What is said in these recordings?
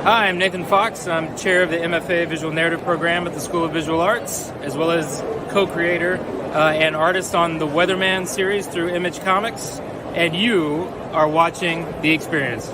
Hi, I'm Nathan Fox. I'm chair of the MFA Visual Narrative Program at the School of Visual Arts, as well as co-creator and artist on the Weatherman series through Image Comics. And you are watching The Experience.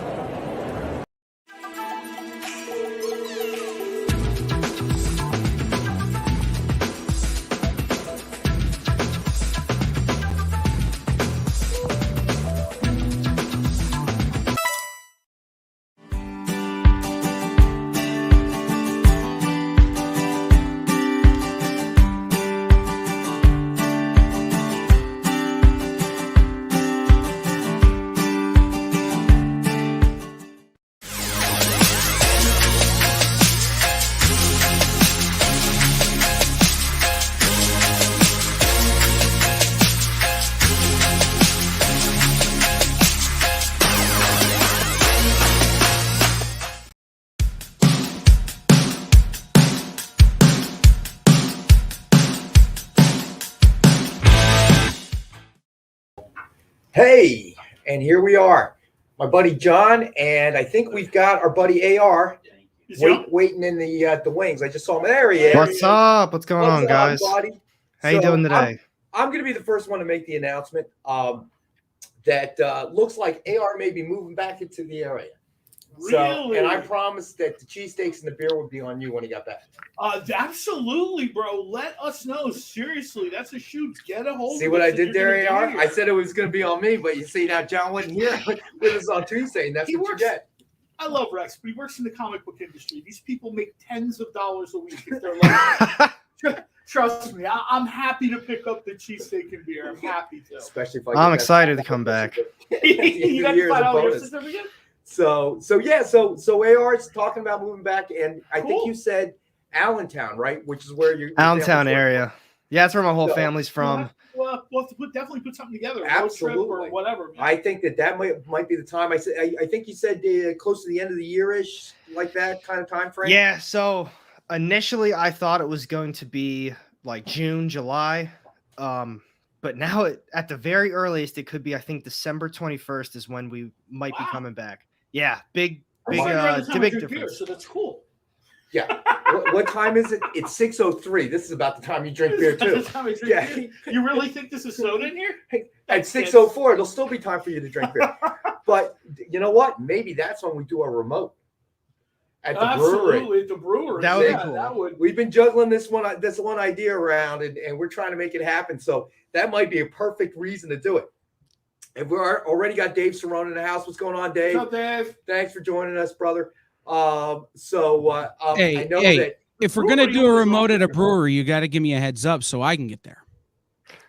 Hey, and here we are, my buddy John, and I think we've got our buddy AR waiting in the wings. I just saw him. There he is. What's up? What's going on, guys? Buddy? How you doing today? I'm going to be the first one to make the announcement that looks like AR may be moving back into the area. So, Really? and I promised that the cheesesteaks and the beer would be on you when he got back. Absolutely, bro. Let us know. Seriously, that's a shoot. Get a hold See of what us I if did you're there, gonna AR? be here. I said it was going to be on me, but you see now John wasn't here with us on Tuesday, and that's He what works- you get. I love Rex, but he works in the comic book industry. These people make tens of dollars a week if they're like, trust me, I'm happy to pick up the cheesesteak and beer. I'm happy to. Especially if I'm excited to come back. You got to find out your bonus. certificate? So AR's talking about moving back, and I think Cool. you said Allentown, right? Which is where your Allentown family's area. Yeah, that's where my whole So- family's from. Well, we'll have to definitely put something together. Road Absolutely. trip or whatever. Man. I think that might be the time. I think you said close to the end of the year-ish, like that kind of time frame. Yeah, so initially I thought it was going to be like June, July. But now at the very earliest, it could be, I think December 21st is when we might be Wow. coming back. Yeah, big, That's like around the time I big drink beer, difference. so that's cool. Yeah. What time is it? It's 6:03. This is about the time you drink beer too. That's the time I drink Yeah. beer. You really think this is soda in here? At 6:04, it'll still be time for you to drink beer. But you know what? Maybe that's when we do our remote at the brewery. Absolutely, at the brewery. That would be Yeah, cool. That would. We've been juggling this one idea around, and we're trying to make it happen. So that might be a perfect reason to do it. And we've already got Dave Cerrone in the house. What's going on, Dave? What's up, Dave? Thanks for joining us, brother. I know Hey, that. if we're gonna do a remote at a brewery, you got to give me a heads up so I can get there.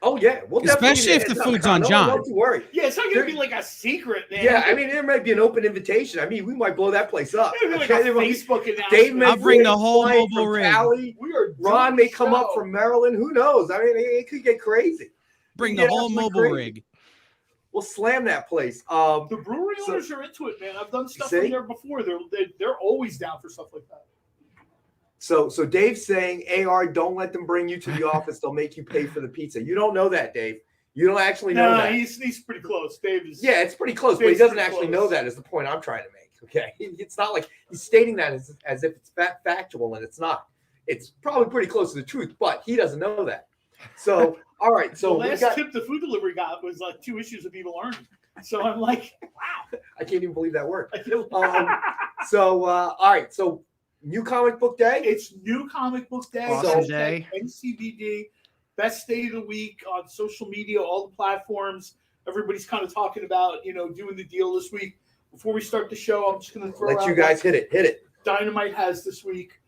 Oh yeah, we'll Especially definitely if the heads up, food's Con. on John. Don't you worry. Yeah, it's not going to be like a secret, man. Yeah, I mean there might be an open invitation. I mean we might blow that place up. It's gonna be like Okay, a there might be- Facebook announcement. Dave may I'll bring the fly whole from mobile rig. Cali. We are Ron doing may come up so. from Maryland. Who knows? I mean, it could get crazy. Bring Yeah, the whole absolutely mobile crazy. rig. We'll slam that place. The brewery So- owners are into it, man. I've done stuff See? from there before. They're always down for stuff like that. So Dave's saying, AR, don't let them bring you to the office. They'll make you pay for the pizza. You don't know that, Dave. You don't actually know No, that. he's pretty close. Dave is. Yeah, it's pretty close, but he Dave's doesn't pretty actually close. know that is the point I'm trying to make. Okay. It's not like he's stating that as if it's factual, and it's not. It's probably pretty close to the truth, but he doesn't know that. So, all right. So the we last got, tip the food delivery got was like 2 issues of evil earning. So I'm like, wow. I can't even believe that word. I feel- All right. So new comic book day. It's new comic book day. Awesome Hashtag day. NCBD, best day of the week on social media, all the platforms. Everybody's kind of talking about, doing the deal this week. Before we start the show, I'm just going to throw Let out you guys hit it. Hit it. Dynamite has this week.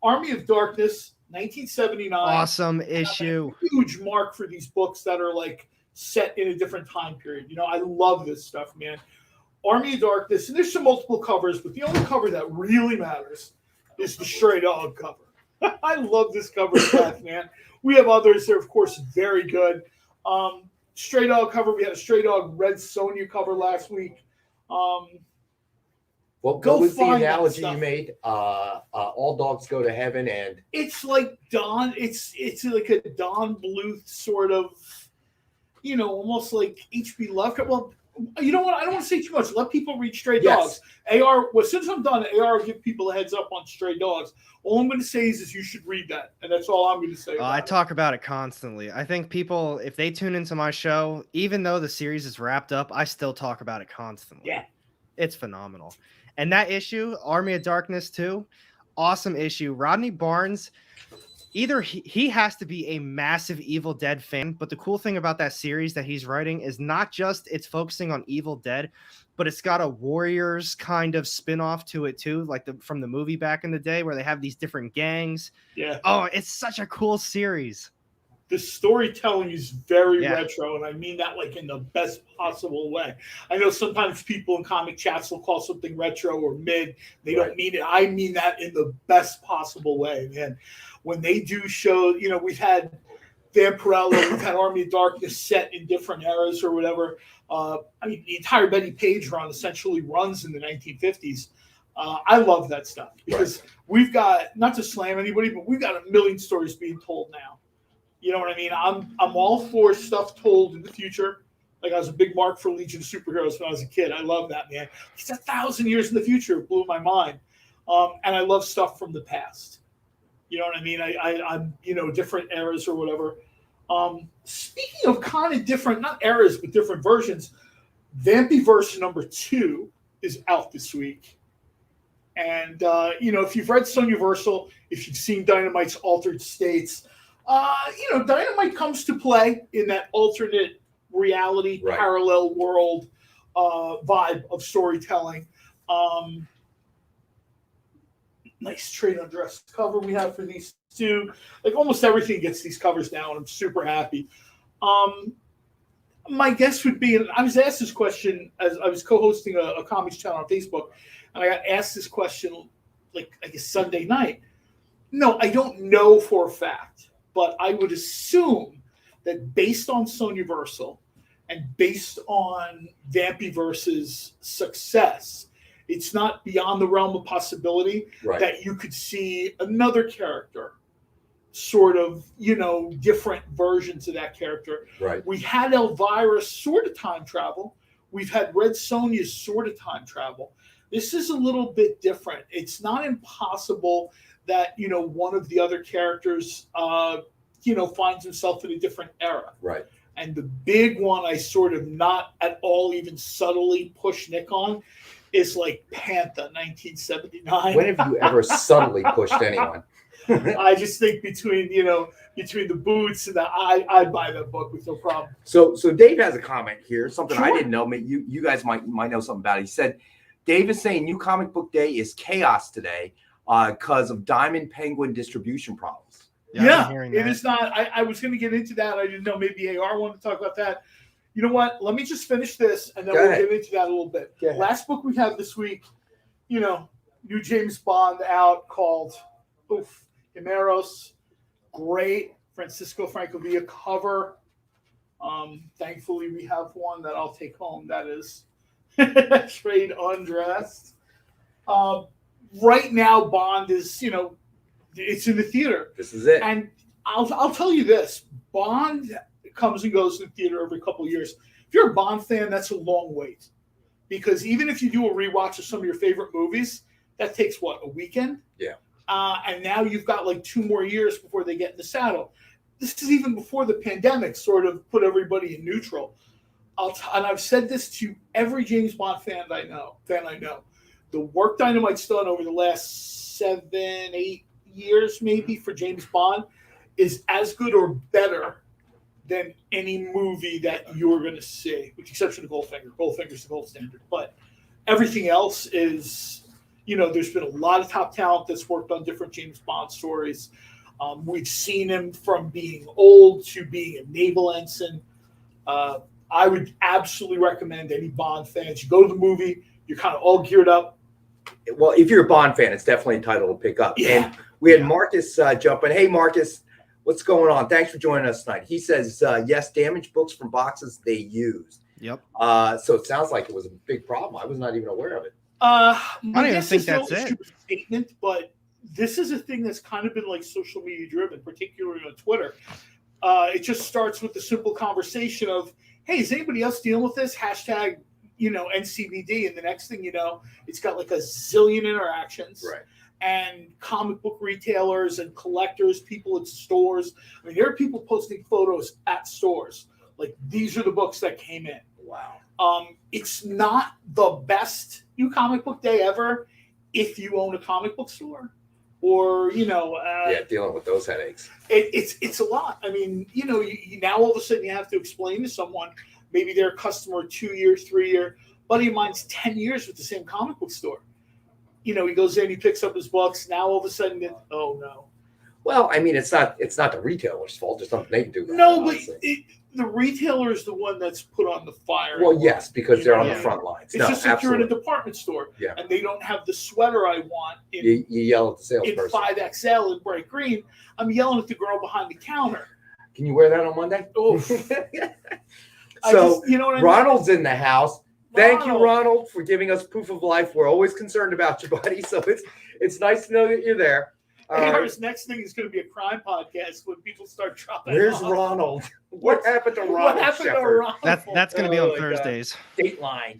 Army of Darkness, 1979. Awesome issue. Huge mark for these books that are like set in a different time period. I love this stuff, man. Army of Darkness, and there's some multiple covers, but the only cover that really matters is the Stray Dog cover. I love this cover to death, man. We have others. They're, of course, very good. Stray Dog cover. We had a Stray Dog Red Sonja cover last week. Well, Go what was the find that analogy stuff. you made? All dogs go to heaven, and It's like Don. It's like a Don Bluth sort of, almost like H.P. Lovecraft. Well, You know what? I don't want to say too much. Let people read Stray Yes. Dogs. AR, well, since I'm done, AR will give people a heads up on Stray Dogs. All I'm going to say is you should read that. And that's all I'm going to say. I talk about it constantly. I think people, if they tune into my show, even though the series is wrapped up, I still talk about it constantly. Yeah. It's phenomenal. And that issue, Army of Darkness 2, awesome issue. Rodney Barnes, either he has to be a massive Evil Dead fan, but the cool thing about that series that he's writing is not just it's focusing on Evil Dead, but it's got a Warriors kind of spin-off to it too, like from the movie back in the day where they have these different gangs. Yeah. Oh, it's such a cool series. The storytelling is very retro, and I mean that like in the best possible way. I know sometimes people in comic chats will call something retro or mid. They don't mean it. I mean that in the best possible way, man. When they do show, we've had Vampirella, we've had Army of Darkness set in different eras or whatever. The entire Betty Page run essentially runs in the 1950s. I love that stuff because we've got, not to slam anybody, but we've got a million stories being told now. You know what I mean? I'm all for stuff told in the future. Like I was a big mark for Legion of Superheroes when I was a kid. I love that, man. It's 1,000 years in the future. It blew my mind. And I love stuff from the past. You know what I mean? I'm different eras or whatever. Speaking of kind of different, not eras, but different versions, Vampyverse #2 is out this week. And, if you've read Sonyaversal, if you've seen Dynamite's Altered States, Dynamite comes to play in that alternate reality, parallel world vibe of storytelling. Nice trade undress cover we have for these two. Like almost everything gets these covers now, and I'm super happy. My guess would be, and I was asked this question as I was co-hosting a comics channel on Facebook, and I got asked this question like I guess Sunday night. No, I don't know for a fact, but I would assume that based on Sonyaversal and based on Vampyverse's success, it's not beyond the realm of possibility that you could see another character, sort of, different versions of that character. Right. We had Elvira's sort of time travel. We've had Red Sonja's sort of time travel. This is a little bit different. It's not impossible that, one of the other characters, finds himself in a different era. Right. And the big one I sort of not at all even subtly push Nick on is like Panther 1979. When have you ever subtly pushed anyone? I just think between the boots and I'd buy that book with no problem. So Dave has a comment here, something I Sure. didn't know. You guys might know something about it. He said, Dave is saying New Comic Book Day is chaos today because of Diamond Penguin distribution problems. Yeah, it is not. I was going to get into that. I didn't know maybe AR wanted to talk about that. You know what? Let me just finish this, and then we'll get into that a little bit. Last book we have this week, new James Bond out called Himeros. Great. Francisco Francavilla cover. Thankfully, we have one that I'll take home. That is trade undressed. Right now, Bond is, it's in the theater. This is it. And I'll tell you this. Bond comes and goes in the theater every couple of years. If you're a Bond fan, that's a long wait. Because even if you do a rewatch of some of your favorite movies, that takes, a weekend? Yeah. And now you've got like 2 more years before they get in the saddle. This is even before the pandemic sort of put everybody in neutral. And I've said this to every James Bond fan I know. The work Dynamite's done over the last 7-8 years maybe for James Bond is as good or better than any movie that you're going to see, with the exception of Goldfinger. Goldfinger's the gold standard. But everything else is, there's been a lot of top talent that's worked on different James Bond stories. We've seen him from being old to being a naval ensign. I would absolutely recommend any Bond fans, you go to the movie, you're kind of all geared up. Well, if you're a Bond fan, it's definitely a title to pick up. Yeah. And we had Marcus jump in. Hey, Marcus, what's going on? Thanks for joining us tonight. He says, yes, damaged books from boxes they used. Yep. So it sounds like it was a big problem. I was not even aware of it. I don't even think that's it. Statement, but this is a thing that's kind of been like social media driven, particularly on Twitter. It just starts with the simple conversation of, hey, is anybody else dealing with this? Hashtag, NCBD. And the next thing you know, it's got like a zillion interactions. Right. And comic book retailers and collectors, people at stores. I mean, there are people posting photos at stores. Like, these are the books that came in. Wow. It's not the best new comic book day ever if you own a comic book store. Or, dealing with those headaches. It's a lot. I mean, you now all of a sudden you have to explain to someone, maybe they're a customer 2 years, 3 year, buddy of mine's 10 years with the same comic book store. He goes in, he picks up his books. Now all of a sudden, oh no. Well, I mean, it's not the retailer's fault. There's something they can do. No, but the retailer is the one that's put on the fire. Well, yes, because they're on the front lines. It's just like you're in a department store and they don't have the sweater I want. You yell at the salesperson. In 5XL in bright green. I'm yelling at the girl behind the counter. Can you wear that on Monday? Oh. So, what I mean? Ronald's in the house. Thank you, Ronald, for giving us proof of life. We're always concerned about you, buddy. So it's nice to know that you're there. His next thing is going to be a crime podcast when people start dropping. Where's off. Ronald? What happened to Ronald? What happened to Ronald? That's going to be on Thursdays. Dateline.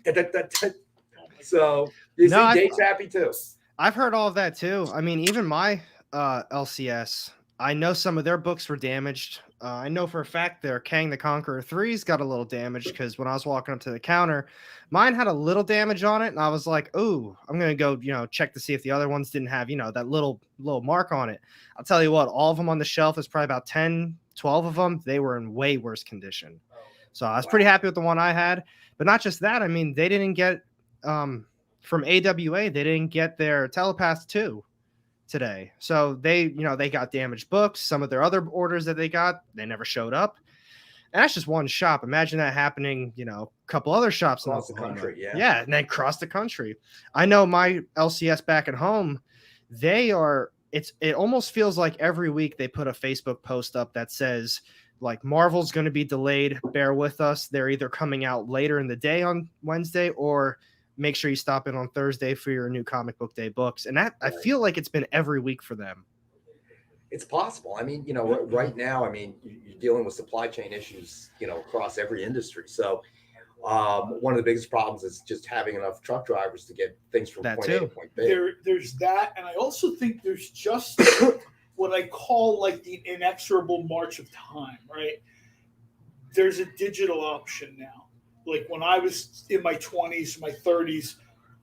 So you see, Dave's happy too. I've heard all of that too. I mean, even my LCS, I know some of their books were damaged. I know for a fact their Kang the Conqueror 3's got a little damage because when I was walking up to the counter, mine had a little damage on it, and I was like, "Ooh, I'm gonna go, check to see if the other ones didn't have, that little mark on it." I'll tell you what, all of them on the shelf, is probably about 10, 12 of them. They were in way worse condition. So I was pretty happy with the one I had. But not just that. I mean, they didn't get from AWA, they didn't get their Telepath 2 today. So they got damaged books. Some of their other orders that they got, they never showed up. And that's just one shop. Imagine that happening, a couple other shops across in the country. Yeah. Yeah. And then across the country. I know my LCS back at home, it almost feels like every week they put a Facebook post up that says, like, Marvel's going to be delayed. Bear with us. They're either coming out later in the day on Wednesday, or make sure you stop in on Thursday for your new comic book day books. And that, I feel like it's been every week for them. It's possible. I mean, right now, I mean, you're dealing with supply chain issues, across every industry. So one of the biggest problems is just having enough truck drivers to get things from point A to point B. There's that. And I also think there's just what I call like the inexorable march of time, right? There's a digital option now. Like when I was in my 20s, my 30s,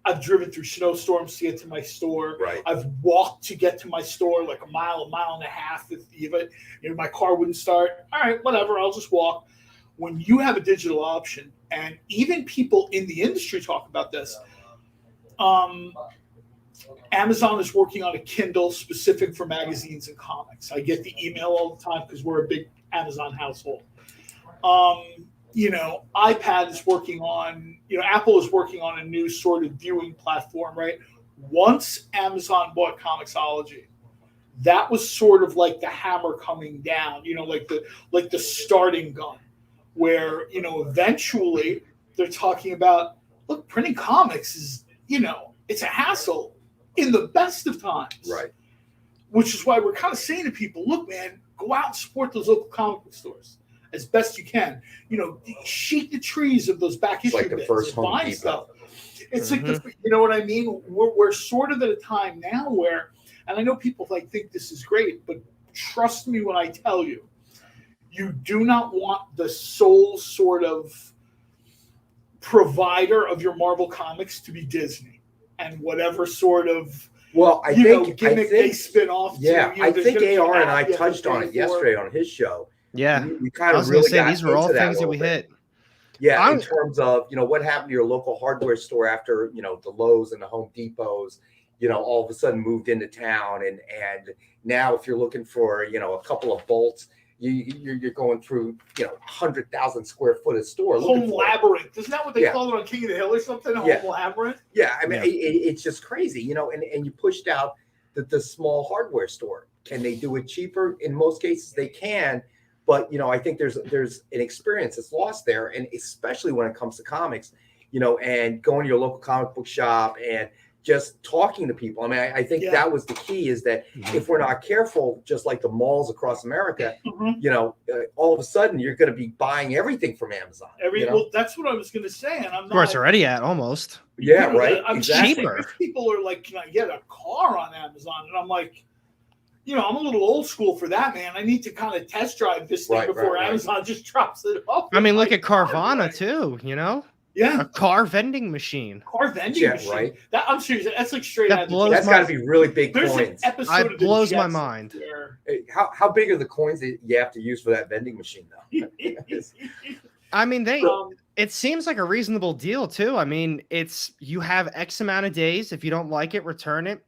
I've driven through snowstorms to get to my store. Right. I've walked to get to my store like a mile and a half. If even, my car wouldn't start. All right, whatever, I'll just walk. When you have a digital option, and even people in the industry talk about this, Amazon is working on a Kindle specific for magazines and comics. I get the email all the time because we're a big Amazon household. iPad is working on, Apple is working on a new sort of viewing platform, right? Once Amazon bought Comixology, that was sort of like the hammer coming down, like the starting gun, where, eventually they're talking about, look, printing comics is, it's a hassle in the best of times. Right. Which is why we're kind of saying to people, look, man, go out and support those local comic book stores as best you can. Shake the trees of those back issue like the bins first and Home buy Depot. stuff. It's like, you know what I mean? We're sort of at a time now where, and I know people think this is great, but trust me when I tell you, you do not want the sole sort of provider of your Marvel comics to be Disney and whatever sort of gimmick they spin off. Yeah, to, I think AR and I touched on it yesterday on his show. Yeah, we kind of really got these were all things that we bit. hit. Yeah, in terms of what happened to your local hardware store after the Lowe's and the Home Depots, all of a sudden moved into town, and now if you're looking for a couple of bolts, you're going through 100,000 square foot of store. Home Labyrinth, isn't that what they call it on King of the Hill or something? Home Labyrinth. Yeah, I mean it's just crazy, and you pushed out the small hardware store. Can they do it cheaper? In most cases, they can. But, I think there's an experience that's lost there. And especially when it comes to comics, and going to your local comic book shop and just talking to people. I mean, I think that was the key, is that if we're not careful, just like the malls across America, all of a sudden you're going to be buying everything from Amazon. Well, that's what I was going to say. And I'm of course, already at almost. Yeah, right. I'm cheaper. People are like, can I get a car on Amazon? And I'm like, I'm a little old school for that, man. I need to kind of test drive this thing before Amazon just drops it off. I mean, look at Carvana too, Yeah, a car vending machine. Machine. Right. That, I'm serious. That's like straight that out. Blows that's got to be really big There's coins. an episode it blows my mind. How big are the coins that you have to use for that vending machine, though? I mean, it seems like a reasonable deal too. I mean, you have X amount of days. If you don't like it, return it.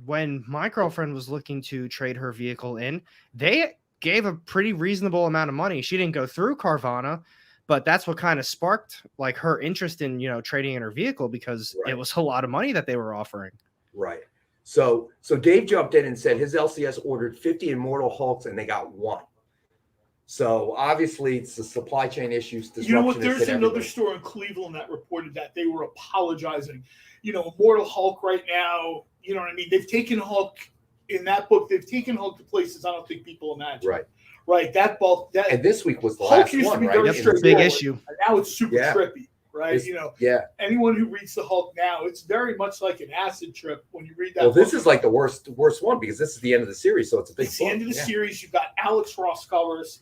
When my girlfriend was looking to trade her vehicle in, they gave a pretty reasonable amount of money. She didn't go through Carvana, but that's what kind of sparked like her interest in, trading in her vehicle, because it was a lot of money that they were offering. Right. So Dave jumped in and said his LCS ordered 50 Immortal Hulks and they got one. So obviously it's the supply chain issues. You know what? There's another store in Cleveland that reported that they were apologizing. Immortal Hulk right now, you know what I mean? They've taken Hulk in that book. They've taken Hulk to places I don't think people imagine. Right. That bulk. And this week was the Hulk last used one, to be right? very That's a big issue. And now it's super trippy, right? Anyone who reads the Hulk now, it's very much like an acid trip when you read that. Well, this is like the worst one, because this is the end of the series, so it's a big. It's the end of the series. You've got Alex Ross covers.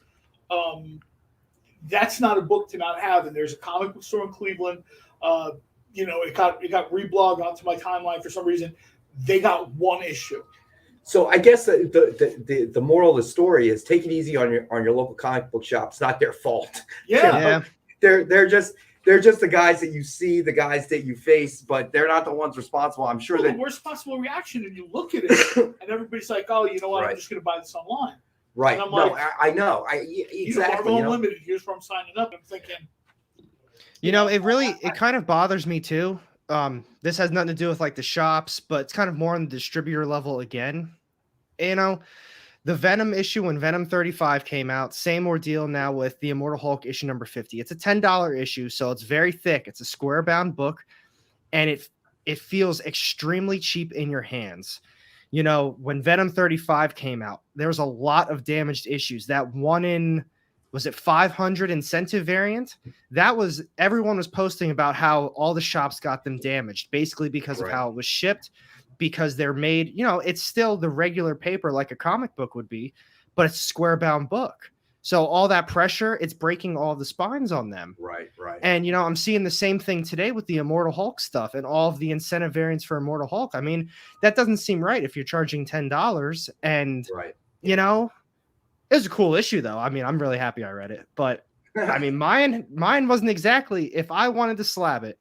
That's not a book to not have. And there's a comic book store in Cleveland. It got reblogged onto my timeline for some reason. They got one issue. So I guess the moral of the story is take it easy on your local comic book shop. It's not their fault. Yeah. They're just the guys that you see, the guys that you face, but they're not the ones responsible. I'm sure that the worst possible reaction, and you look at it, and everybody's like, "Oh, you know what? I'm just going to buy this online." Right. And I'm like, I know. Exactly. Marvel Unlimited. Here's where I'm signing up. I'm thinking. It kind of bothers me too. This has nothing to do with like the shops, but it's kind of more on the distributor level again. The Venom issue, when Venom 35 came out, same ordeal now with the Immortal Hulk issue number 50. It's a $10 issue, so it's very thick. It's a square bound book, and it feels extremely cheap in your hands. When Venom 35 came out, there was a lot of damaged issues. That one in, was it 500 incentive variant? Everyone was posting about how all the shops got them damaged, basically because of how it was shipped, because they're made, it's still the regular paper like a comic book would be, but it's a square bound book. So all that pressure, it's breaking all the spines on them. Right. And, I'm seeing the same thing today with the Immortal Hulk stuff and all of the incentive variants for Immortal Hulk. I mean, that doesn't seem right if you're charging $10 and, it was a cool issue though. I mean, I'm really happy I read it, but I mean, mine wasn't exactly, if I wanted to slab it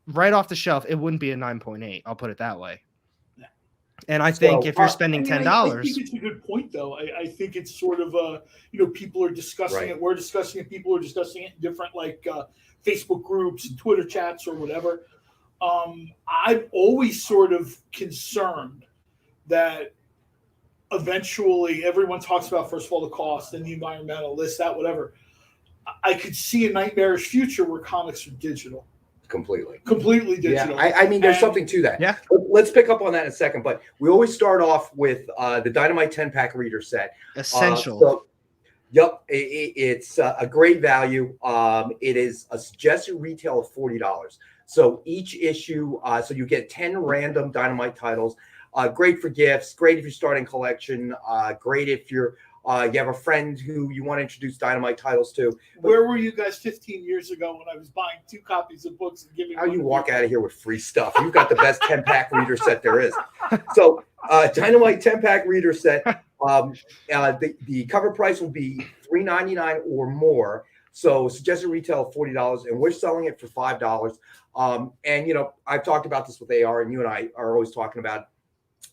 right off the shelf, it wouldn't be a 9.8. I'll put it that way. And I think if you're spending $10, I think it's a good point, though. I think it's sort of people are discussing it. We're discussing it. People are discussing it in different Facebook groups and Twitter chats or whatever. I'm always sort of concerned that eventually everyone talks about, first of all, the cost and the environmental, this, that, whatever. I could see a nightmarish future where comics are digital. Completely digital. Yeah, I mean, there's something to that. Yeah. Let's pick up on that in a second, but we always start off with the Dynamite 10-pack reader set. Essential. It's a great value. It is a suggested retail of $40. So each issue, so you get 10 random Dynamite titles. Great for gifts. Great if you're starting collection. Great if you have a friend who you want to introduce Dynamite titles to. Where were you guys 15 years ago when I was buying 2 copies of books and giving? How you walk out of here with free stuff? You've got the best 10-pack reader set there is. So Dynamite 10-pack reader set. The cover price will be $3.99 or more. So suggested retail of $40, and we're selling it for $5. And I've talked about this with AR, and you and I are always talking about.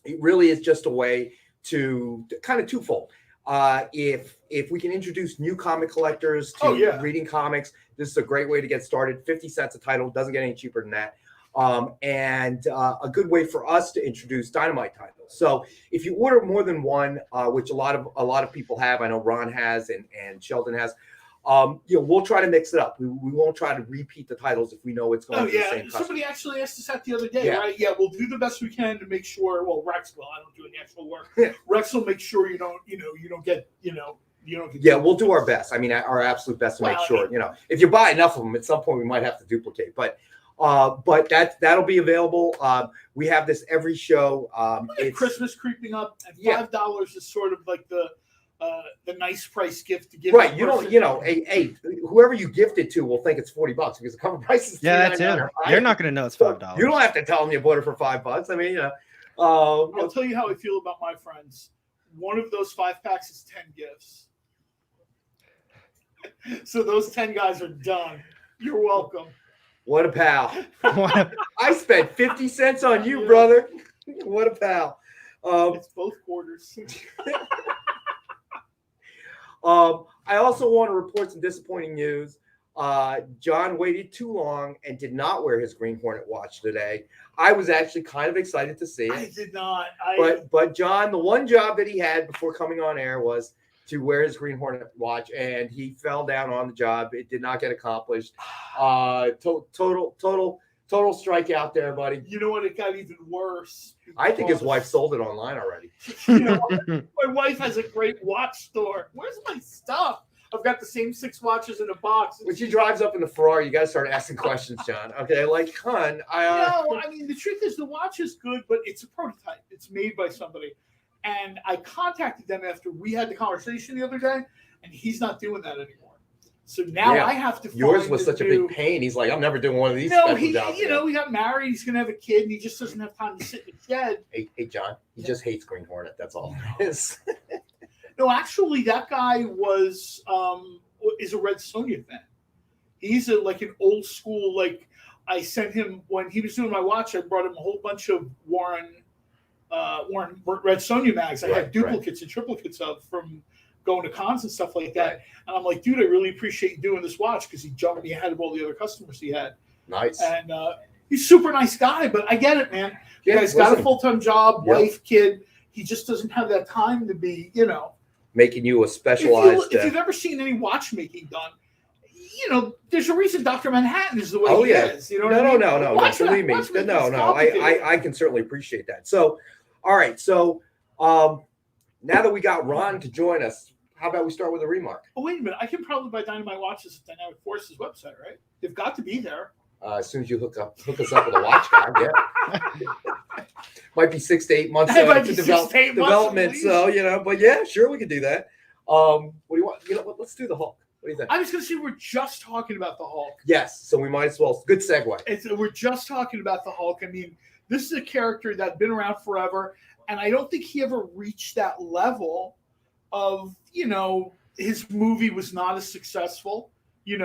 It really is just a way to kind of twofold. If we can introduce new comic collectors to reading comics, this is a great way to get started. 50 cents a title, doesn't get any cheaper than that. And a good way for us to introduce Dynamite titles. So if you order more than one, which a lot of people have, I know Ron has and Sheldon has, we'll try to mix it up. We won't try to repeat the titles if we know it's going to be the same customer. Somebody actually asked us that the other day, right? Yeah, we'll do the best we can to make sure. Well, Rex will. I don't do any actual work. Rex will make sure you don't get. Yeah, we'll do our best. I mean, our absolute best to make sure. If you buy enough of them, at some point we might have to duplicate. But that'll be available. We have this every show. It's Christmas creeping up, and $5 is sort of like the nice price gift to give. Right. Whoever you gift it to will think it's $40 because the cover price is that's it. They're not going to know it's $5. You don't have to tell them you bought it for $5. I mean, I'll tell you how I feel about my friends. One of those 5-packs is 10 gifts. So those 10 guys are done. You're welcome. What a pal. I spent 50 cents on you, brother. What a pal. It's both quarters. I also want to report some disappointing news. John waited too long and did not wear his Green Hornet watch today. I was actually kind of excited to see it. I did not. But John, the one job that he had before coming on air was to wear his Green Hornet watch, and he fell down on the job. It did not get accomplished. Total strikeout there, buddy. You know what? It got even worse. I think his wife sold it online already. My wife has a great watch store. Where's my stuff? I've got the same 6 watches in a box. When she drives up in the Ferrari, you got to start asking questions, John. Okay, like, hun, no, I mean, the truth is the watch is good, but it's a prototype. It's made by somebody. And I contacted them after we had the conversation the other day, and he's not doing that anymore. So now I have to find yours was such a big pain. He's like, I'm never doing one of these. No, he got married. He's going to have a kid, and he just doesn't have time to sit in the shed. Hey, John, he just hates Green Hornet. That's all it is. No, actually, that guy is a Red Sonja fan. He's like an old school, like I sent him when he was doing my watch. I brought him a whole bunch of Warren Red Sonja mags. I had duplicates and triplicates of from going to cons and stuff like that. Right. And I'm like, dude, I really appreciate you doing this watch because he jumped me ahead of all the other customers he had. Nice. And he's a super nice guy, but I get it, man. The guy's got a full-time job, wife, kid. He just doesn't have that time to be, making you a specialized. If you've ever seen any watchmaking done, there's a reason Dr. Manhattan is the way he is. You know what I mean? No. Believe me. No. I can certainly appreciate that. So, all right. So, now that we got Ron to join us, how about we start with a remark? Oh, wait a minute. I can probably buy Dynamite watches at Dynamic Force's website, right? They've got to be there. As soon as you hook us up with a watch guy, yeah. Might be 6 to 8 months to development. So, but yeah, sure, we could do that. What do you want? Let's do the Hulk. What do you think? I was going to say we're just talking about the Hulk. Yes, so we might as well. Good segue. We're just talking about the Hulk. I mean, this is a character that's been around forever, and I don't think he ever reached that level of, his movie was not as successful. He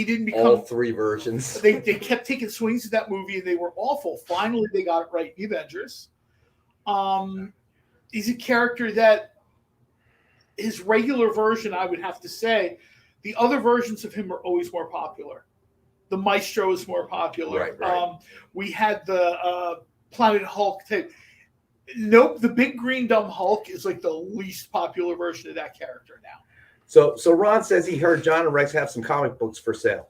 didn't become all 3 versions. They kept taking swings at that movie, and they were awful. Finally, they got it right in The Avengers. He's a character that his regular version, I would have to say, the other versions of him are always more popular. The Maestro is more popular. Right. We had the Planet Hulk tape. Nope, the big green dumb Hulk is like the least popular version of that character now. So Ron says he heard John and Rex have some comic books for sale.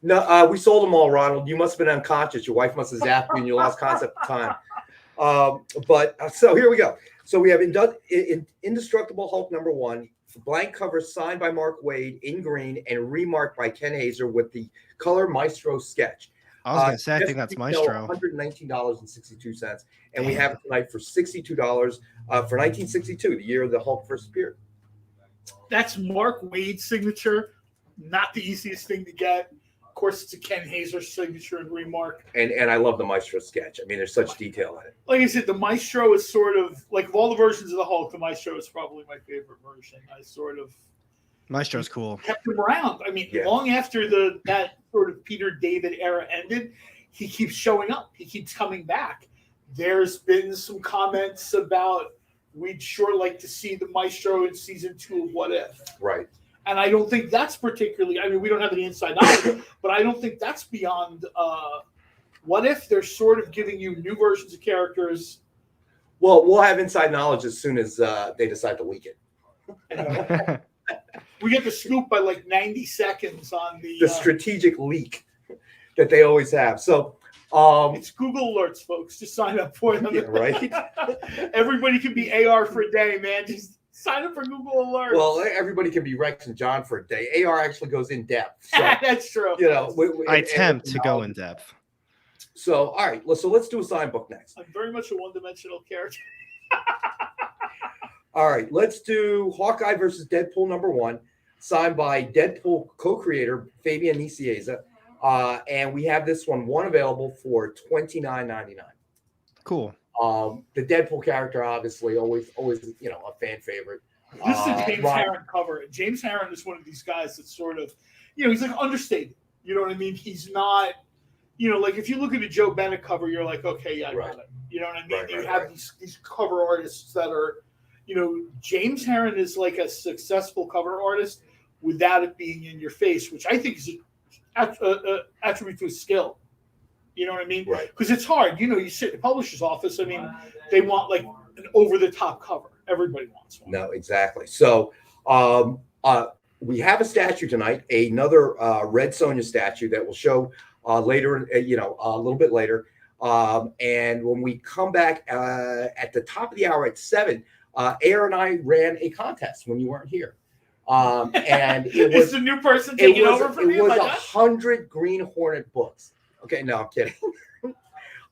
No, we sold them all, Ronald. You must have been unconscious. Your wife must have zapped you and you lost concept of time. So here we go. So we have Indestructible Hulk #1, blank cover signed by Mark Waid in green and remarked by Ken Hazer with the color Maestro sketch. I was going to say, I think that's Maestro. $119.62. And we have it tonight for $62 for 1962, the year the Hulk first appeared. That's Mark Waid's signature. Not the easiest thing to get. Of course, it's a Ken Hazer signature and remark. And I love the Maestro sketch. I mean, there's such detail in it. Like I said, the Maestro is sort of, like of all the versions of the Hulk, the Maestro is probably my favorite version. Maestro's cool. Kept him around. I mean, long after that sort of Peter David era ended, he keeps showing up. He keeps coming back. There's been some comments about we'd sure like to see the Maestro in season 2 of What If. Right. And I don't think that's particularly, I mean, we don't have any inside knowledge, but I don't think that's beyond What If. They're sort of giving you new versions of characters. Well, we'll have inside knowledge as soon as they decide to leak it. We get the scoop by like 90 seconds on the strategic leak that they always have. So it's Google Alerts, folks. Just sign up for them. yeah, right? Everybody can be AR for a day, man. Just sign up for Google Alerts. Well, everybody can be Rex and John for a day. AR actually goes in depth. So, That's true. you know, I attempt to go in depth. So, all right. So let's do a signed book next. I'm very much a one-dimensional character. All right. Let's do Hawkeye versus Deadpool #1, signed by Deadpool co-creator Fabian Nicieza. And we have this one available for $29.99. Cool. The Deadpool character, obviously, always, you know, a fan favorite. This is a James Harren cover. James Harren is one of these guys that's sort of, you know, he's like understated. You know what I mean? He's not, you know, like if you look at a Joe Bennett cover, you're like, okay, yeah, I got it. You know what I mean? You have these cover artists that are, you know, James Harren is like a successful cover artist without it being in your face, which I think is an attribute to his skill. You know what I mean? Right. Because it's hard. You know, you sit in the publisher's office. I mean, they want like an over-the-top cover. Everybody wants one. No, exactly. So we have a statue tonight, another Red Sonja statue that will show later, you know, a little bit later. And when we come back at the top of the hour at 7, AR and I ran a contest when you weren't here. And it was a new person taking over from you. It was 100 Green Hornet books. Okay, no, I'm kidding.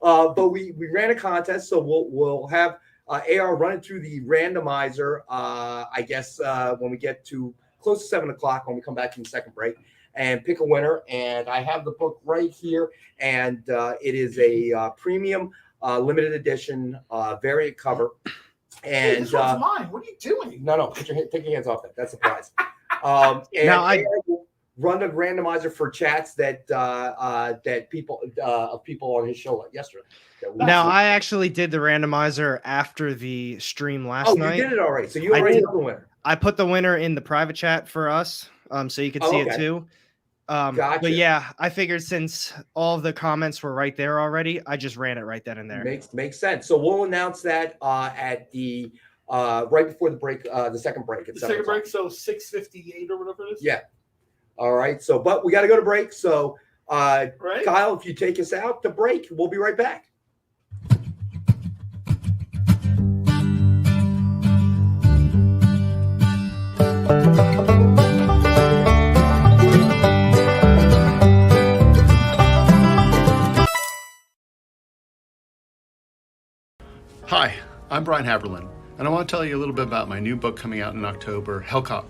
But we ran a contest, so we'll have AR running through the randomizer. I guess when we get to close to 7 o'clock, when we come back from the second break, and pick a winner. And I have the book right here, and it is a premium limited edition variant cover. And hey, this one's mine. What are you doing? No, take your hands off that. That's a prize. And now I will run a randomizer for chats that people on his show yesterday. Now I actually did the randomizer after the stream last night. Oh, you did it already. So you already know the winner. I put the winner in the private chat for us, so you could see it too. Gotcha. But yeah, I figured since all of the comments were right there already, I just ran it right then and there. Makes sense. So we'll announce that at the right before the break, the second break. The second break, so 6:58 or whatever it is. Yeah. All right. So, but we got to go to break. So, Kyle, if you take us out to break, we'll be right back. Hi, I'm Brian Haberlin, and I want to tell you a little bit about my new book coming out in October, Hellcop.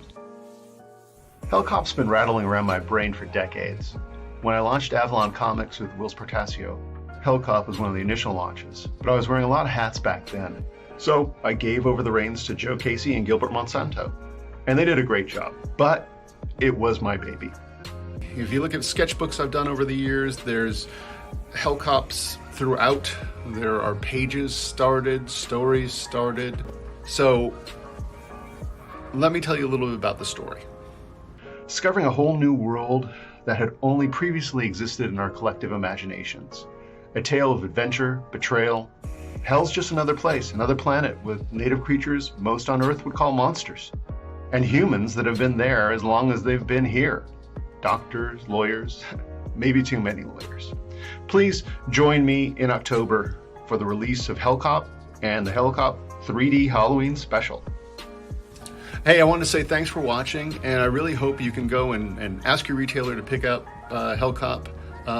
Hellcop's been rattling around my brain for decades. When I launched Avalon Comics with Whilce Portacio, Hellcop was one of the initial launches, but I was wearing a lot of hats back then. So I gave over the reins to Joe Casey and Gilbert Monsanto, and they did a great job, but it was my baby. If you look at sketchbooks I've done over the years, there's Hellcops throughout. There are pages started, stories started. So let me tell you a little bit about the story. Discovering a whole new world that had only previously existed in our collective imaginations. A tale of adventure, betrayal. Hell's just another place, another planet with native creatures most on Earth would call monsters. And humans that have been there as long as they've been here. Doctors, lawyers, maybe too many lawyers. Please join me in October for the release of Hellcop and the Hellcop 3D Halloween special. Hey, I want to say thanks for watching, and I really hope you can go and ask your retailer to pick up Hellcop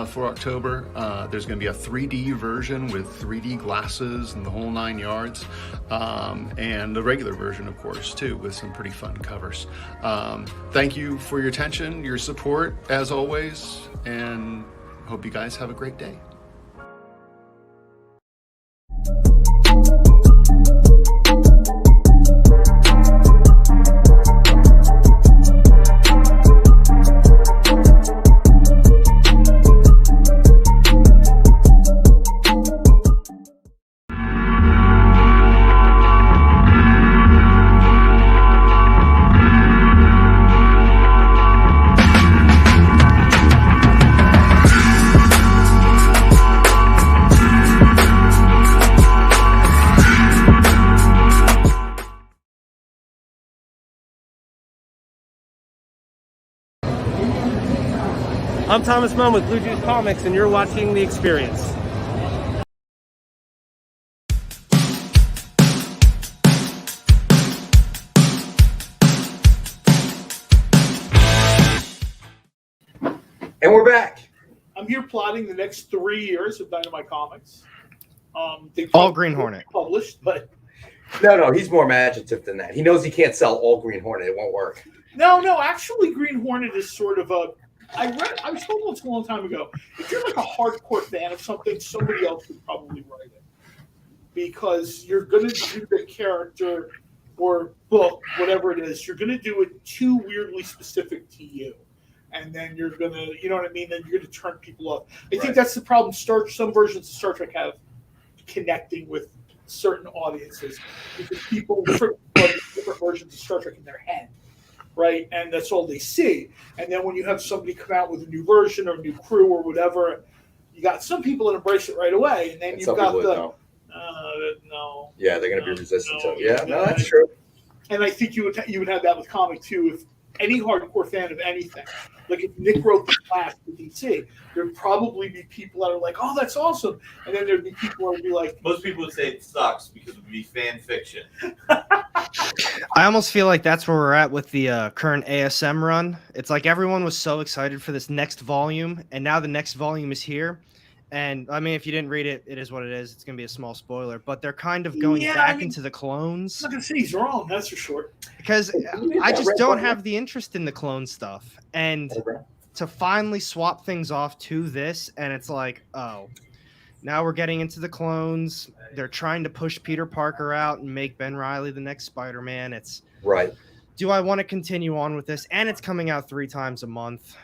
for October. There's going to be a 3D version with 3D glasses and the whole 9 yards, and the regular version, of course, too, with some pretty fun covers. Thank you for your attention, your support, as always, and hope you guys have a great day. I'm Thomas Munn with Blue Juice Comics, and you're watching The Experience. And we're back. I'm here plotting the next 3 years of Dynamite Comics. All Green Hornet published, but No, he's more imaginative than that. He knows he can't sell all Green Hornet; it won't work. no. Actually, Green Hornet is sort of a. I was told once a long time ago. If you're like a hardcore fan of something, somebody else would probably write it, because you're going to do the character or book, whatever it is. You're going to do it too weirdly specific to you. And then you're going to, you know what I mean? Then you're going to turn people off. I think that's the problem. Some versions of Star Trek have connecting with certain audiences because people different versions of Star Trek in their head, right? And that's all they see. And then when you have somebody come out with a new version or a new crew or whatever, you got some people that embrace it right away. And then you've got the, no. Yeah, they're going to be resistant to it. Yeah, no, that's true. And I think you would have that with comic too. If any hardcore fan of anything, like if Nick wrote the Flash for DC, there'd probably be people that are like, "Oh, that's awesome," and then there'd be people that would be like, most people would say it sucks because it would be fan fiction. I almost feel like that's where we're at with the current ASM run. It's like everyone was so excited for this next volume, and now the next volume is here. And I mean, if you didn't read it, it is what it is. It's going to be a small spoiler, but they're kind of going back into the clones. I'm not going to say he's wrong, that's for sure. Because I just don't have the interest in the clone stuff. And to finally swap things off to this, and it's like, oh, now we're getting into the clones. They're trying to push Peter Parker out and make Ben Reilly the next Spider-Man. It's right. Do I want to continue on with this? And it's coming out 3 times a month.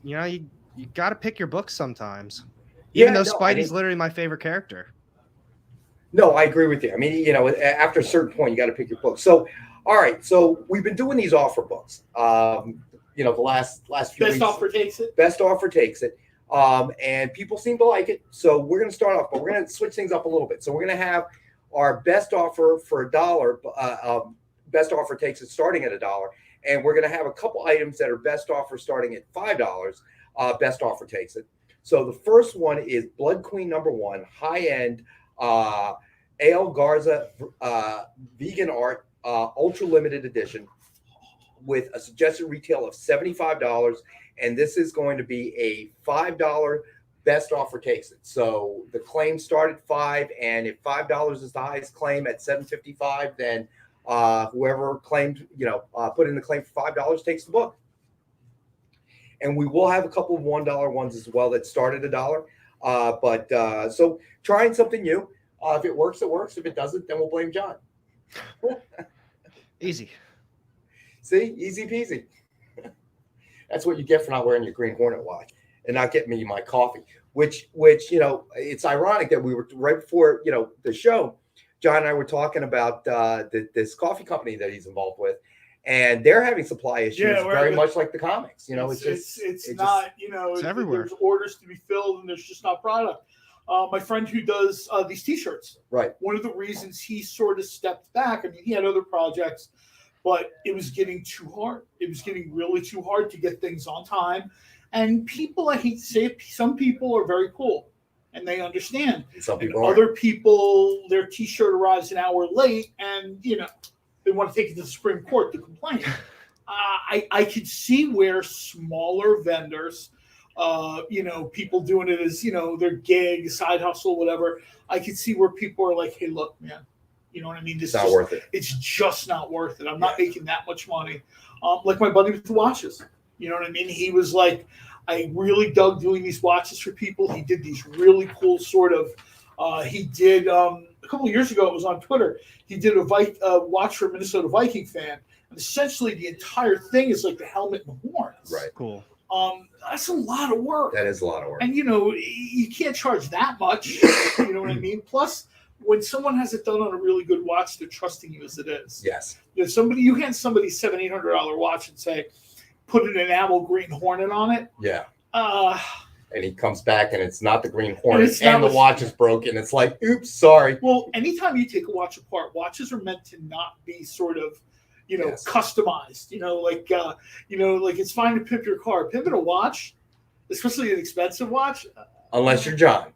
You know, you got to pick your books sometimes. Even though Spidey's literally my favorite character. No, I agree with you. I mean, you know, after a certain point, you got to pick your book. So, all right. So we've been doing these offer books. You know, the last few weeks. Best offer takes it. Best offer takes it. And people seem to like it. So we're going to start off, but we're going to switch things up a little bit. So we're going to have our best offer for $1. Best offer takes it starting at $1, and we're going to have a couple items that are best offer starting at $5. Best offer takes it. So the first one is Blood Queen #1, high-end Ale Garza vegan art, ultra limited edition, with a suggested retail of $75, and this is going to be a $5 best offer takes it. So the claim started at $5, and if $5 is the highest claim at $7.55, then whoever claimed, put in the claim for $5 takes the book. And we will have a couple of $1 ones as well that start at $1. But so trying something new. If it works, it works. If it doesn't, then we'll blame John. Easy. See, easy peasy. That's what you get for not wearing your Green Hornet watch and not getting me my coffee. Which it's ironic that we were right before the show. John and I were talking about this coffee company that he's involved with. And they're having supply issues, very much like the comics. It's not, it's everywhere. There's orders to be filled, and there's just not product. My friend who does these T-shirts, right? One of the reasons he sort of stepped back. I mean, he had other projects, but it was getting too hard. It was getting really too hard to get things on time. And people, I hate to say it, some people are very cool, and they understand. Some people other people, their T-shirt arrives an hour late, and they want to take it to the Supreme Court to complain. I could see where smaller vendors, people doing it as, their gig, side hustle, whatever. I could see where people are like, hey, look, man, you know what I mean? It's not worth it. It's just not worth it. I'm not making that much money. Like my buddy with the watches, you know what I mean? He was like, I really dug doing these watches for people. He did these really cool sort of, he did, a couple of years ago, it was on Twitter. He did a watch for a Minnesota Viking fan, and essentially the entire thing is like the helmet and the horns. Right. Cool. That's a lot of work. That is a lot of work. And you can't charge that much. You know what I mean? Plus, when someone has it done on a really good watch, they're trusting you as it is. Yes. You hand somebody $700-800 watch and say, put an enamel Green Hornet on it. Yeah. And he comes back and it's not the Green Hornet and the watch is broken. It's like, oops, sorry. Well, anytime you take a watch apart, watches are meant to not be sort of, customized. Like it's fine to pimp your car. Pimping a watch, especially an expensive watch. Unless you're John.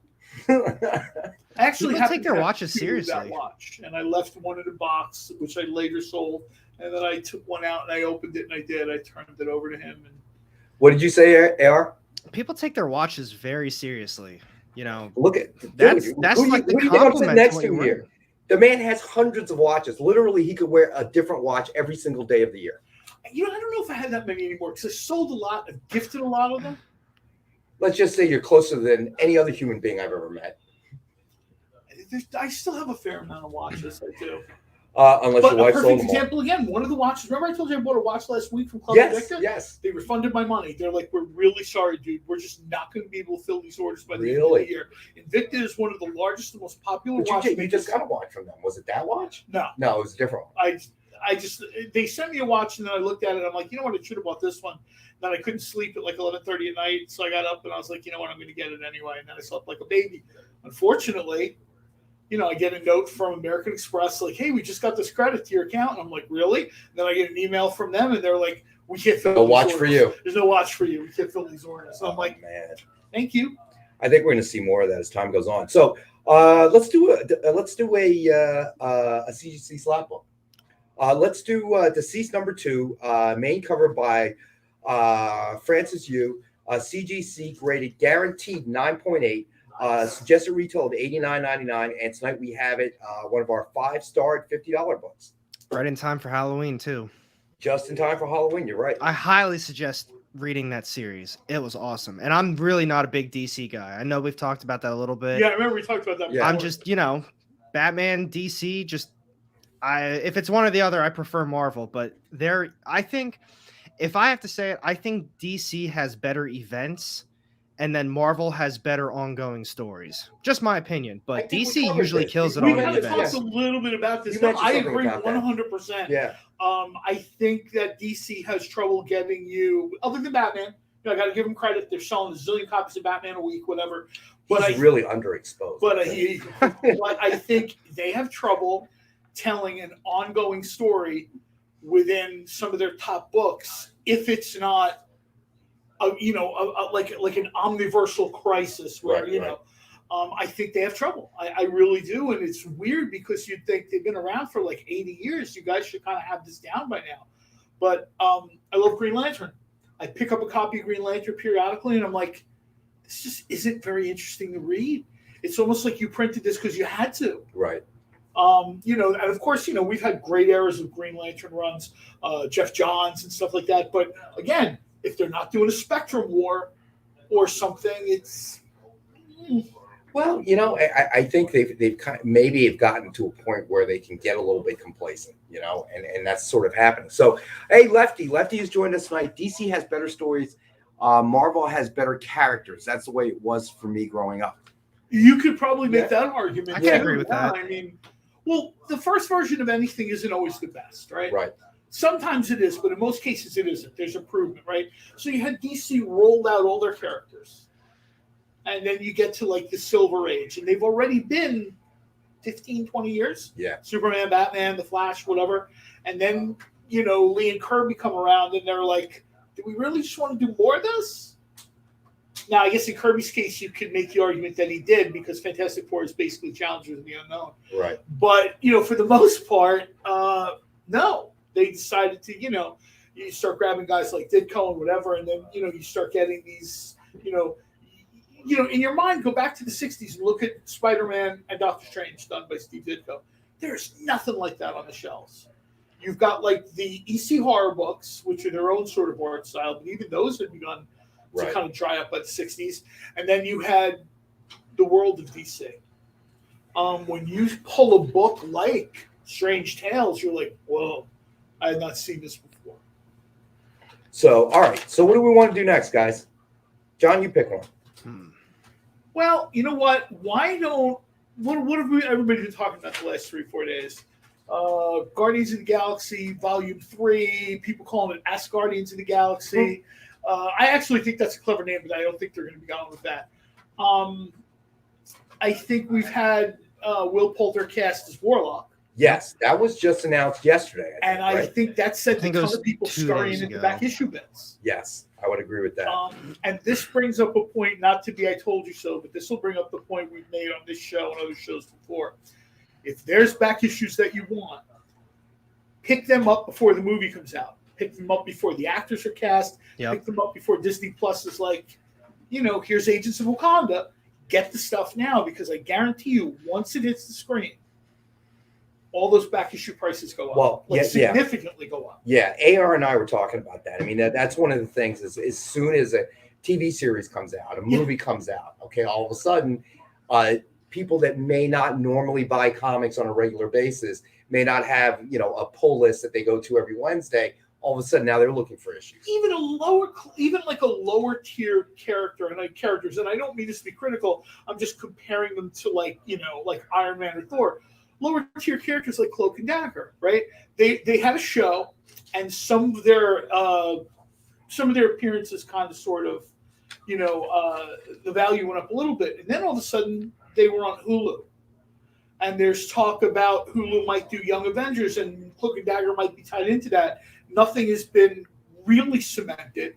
I actually People happened take their to have watches two of seriously. That watch, and I left one in a box, which I later sold, and then I took one out and I opened it, and I turned it over to him. And What did you say, AR? People take their watches very seriously. You know, Look at that's dude, like the who do you think I'm sitting compliment next what to you're here? wearing. The man has hundreds of watches. Literally, he could wear a different watch every single day of the year. you know, I don't know if I have that many anymore because I sold a lot. I've gifted a lot of them. Let's just say you're closer than any other human being I've ever met. I still have a fair amount of watches. I do. Unless But your a wife sold perfect them all. example again, one of the watches. Remember, I told you I bought a watch last week from Club Yes, Invicta? yes. They refunded my money. They're like, "We're really sorry, dude. We're just not going to be able to fill these orders by the end of Really? the year." Invicta is one of the largest and most popular But watches. you just got a watch from them. Was it that watch? No, No, it was a different one. I just they sent me a watch and then I looked at it. I'm like, you know what? I should have bought this one. Then I couldn't sleep at like 11:30 at night, so I got up and I was like, you know what? I'm going to get it anyway. And then I slept like a baby. Unfortunately, you know, I get a note from American Express like, hey, we just got this credit to your account. And I'm like, really? And then I get an email from them and they're like, we can't fill No these watch orders. for you. There's no watch for you. We can't fill these orders. So I'm like, man, thank you. I think we're going to see more of that as time goes on. So let's do a CGC slap book. Let's do Deceased #2, main cover by Francis Yu, CGC graded guaranteed 9.8. Suggested retail of $89.99, and tonight we have it one of our 5-star $50 books. Right in time for Halloween too. Just in time for Halloween. You're right. I highly suggest reading that series. It was awesome, and I'm really not a big DC guy. I know we've talked about that a little bit. Yeah, I remember we talked about that. Yeah. I'm just, you know, Batman, DC. Just if it's one or the other, I prefer Marvel. But I think if I have to say it, I think DC has better events. And then Marvel has better ongoing stories. Just my opinion, but DC usually kills it We on kind the of talked events. a little bit about this. You No, mentioned I something agree about that. 100%. Yeah. I think that DC has trouble getting you, other than Batman. You know, I got to give them credit. They're selling a zillion copies of Batman a week, whatever. But He's really underexposed. But I think they have trouble telling an ongoing story within some of their top books if it's not like an omniversal crisis where I think they have trouble. I really do, and it's weird because you'd think they've been around for like 80 years. You guys should kind of have this down by now. But I love Green Lantern. I pick up a copy of Green Lantern periodically, and I'm like, this just isn't very interesting to read. It's almost like you printed this because you had to. Right. And of course, we've had great eras of Green Lantern runs, Jeff Johns and stuff like that. But again, if they're not doing a Spectrum War or something, it's well, I think they've kind of maybe have gotten to a point where they can get a little bit complacent, and that's sort of happening. So, hey, Lefty has joined us tonight. DC has better stories. Marvel has better characters. That's the way it was for me growing up. You could probably make that argument. I can agree with that. I mean, well, the first version of anything isn't always the best, right? Right. Sometimes it is, but in most cases it isn't. There's improvement, right? So you had DC rolled out all their characters. And then you get to like the Silver Age, and they've already been 15, 20 years. Yeah. Superman, Batman, The Flash, whatever. And then, Lee and Kirby come around, and they're like, do we really just want to do more of this? Now, I guess in Kirby's case, you could make the argument that he did because Fantastic Four is basically Challengers of the Unknown. Right. But, for the most part, no. They decided to, you start grabbing guys like Ditko and whatever, and then, you start getting these, in your mind, go back to the 60s and look at Spider-Man and Doctor Strange done by Steve Ditko. There's nothing like that on the shelves. You've got like the EC horror books, which are their own sort of art style, but even those had begun to kind of dry up by the 60s. And then you had the world of DC. When you pull a book like Strange Tales, you're like, whoa, I had not seen this before. So, all right. So what do we want to do next, guys? John, you pick one. Well, you know what? Why don't what have everybody been talking about the last 3-4 days? Guardians of the Galaxy Volume 3. People calling it As Guardians of the Galaxy. I actually think that's a clever name, but I don't think they're going to be going with that. I think we've had Will Poulter cast as Warlock. Yes, that was just announced yesterday. I think that sent a ton of people scurrying into ago. back issue bits. Yes, I would agree with that. And this brings up a point, not to be I told you so, but this will bring up the point we've made on this show and other shows before. If there's back issues that you want, pick them up before the movie comes out. Pick them up before the actors are cast. Yep. Pick them up before Disney Plus is like, here's Agents of Wakanda. Get the stuff now, because I guarantee you, once it hits the screen, all those back issue prices go up. Well, significantly go up. Yeah, AR and I were talking about that. I mean, that's one of the things is as soon as a TV series comes out, a movie comes out, okay, all of a sudden, people that may not normally buy comics on a regular basis may not have, a pull list that they go to every Wednesday. All of a sudden, now they're looking for issues. Even a lower tier character and characters, and I don't mean this to be critical. I'm just comparing them to like Iron Man or Thor. Lower tier characters like Cloak and Dagger, right? They had a show, and some of their appearances kind of sort of, the value went up a little bit, and then all of a sudden they were on Hulu. And there's talk about Hulu might do Young Avengers, and Cloak and Dagger might be tied into that. Nothing has been really cemented,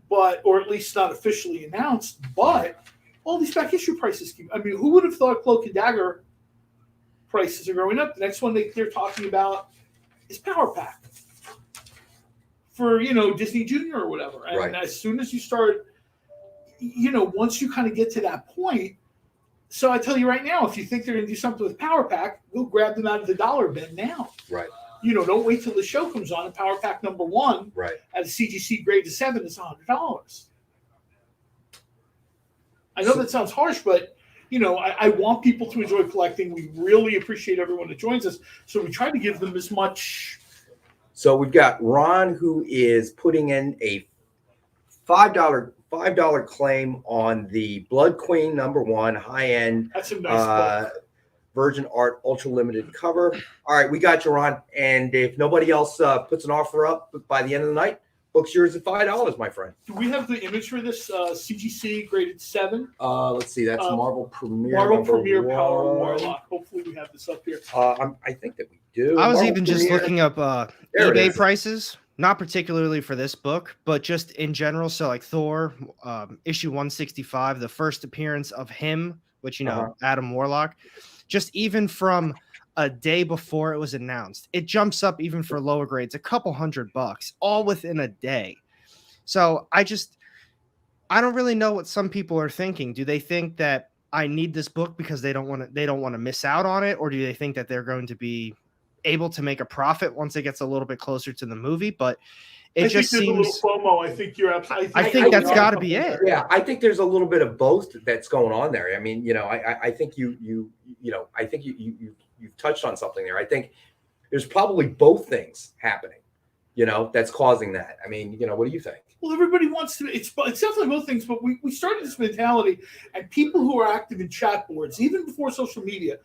or at least not officially announced. But all these back issue prices who would have thought Cloak and Dagger prices are going up? The next one they're talking about is Power Pack for Disney Junior or whatever. And right. As soon as you start, once you kind of get to that point. So I tell you right now, if you think they're going to do something with Power Pack, go grab them out of the dollar bin now. Right. Don't wait till the show comes on. And Power Pack number 1 right. at a CGC grade of 7 is $100. I know that sounds harsh, but I want people to enjoy collecting. We really appreciate everyone that joins us, so we try to give them as much. So we've got Ron, who is putting in a $5 claim on the Blood Queen #1 high-end. That's a nice book. Virgin Art Ultra Limited cover. All right, we got you, Ron. And if nobody else puts an offer up by the end of the night, book's yours at $5, my friend. Do we have the image for this CGC graded 7? Let's see. That's Marvel Premiere. Marvel Premiere Power Warlock. Hopefully we have this up here. I think that we do. I was Marvel even just Premiere. looking up eBay prices, not particularly for this book, but just in general. So like Thor, issue 165, the first appearance of him, which, Adam Warlock, just even from a day before it was announced, it jumps up even for lower grades, a couple $100, all within a day. So I don't really know what some people are thinking. Do they think that I need this book because they don't want to miss out on it? Or do they think that they're going to be able to make a profit once it gets a little bit closer to the movie? But it just seems a little FOMO. I think you're absolutely. I think that's got to be it. Yeah, I think there's a little bit of both that's going on there. I mean, I think I think you've touched on something there. I think there's probably both things happening, that's causing that. I mean, what do you think? Well, everybody wants to. It's definitely both things, but we started this mentality, and people who are active in chat boards, even before social media,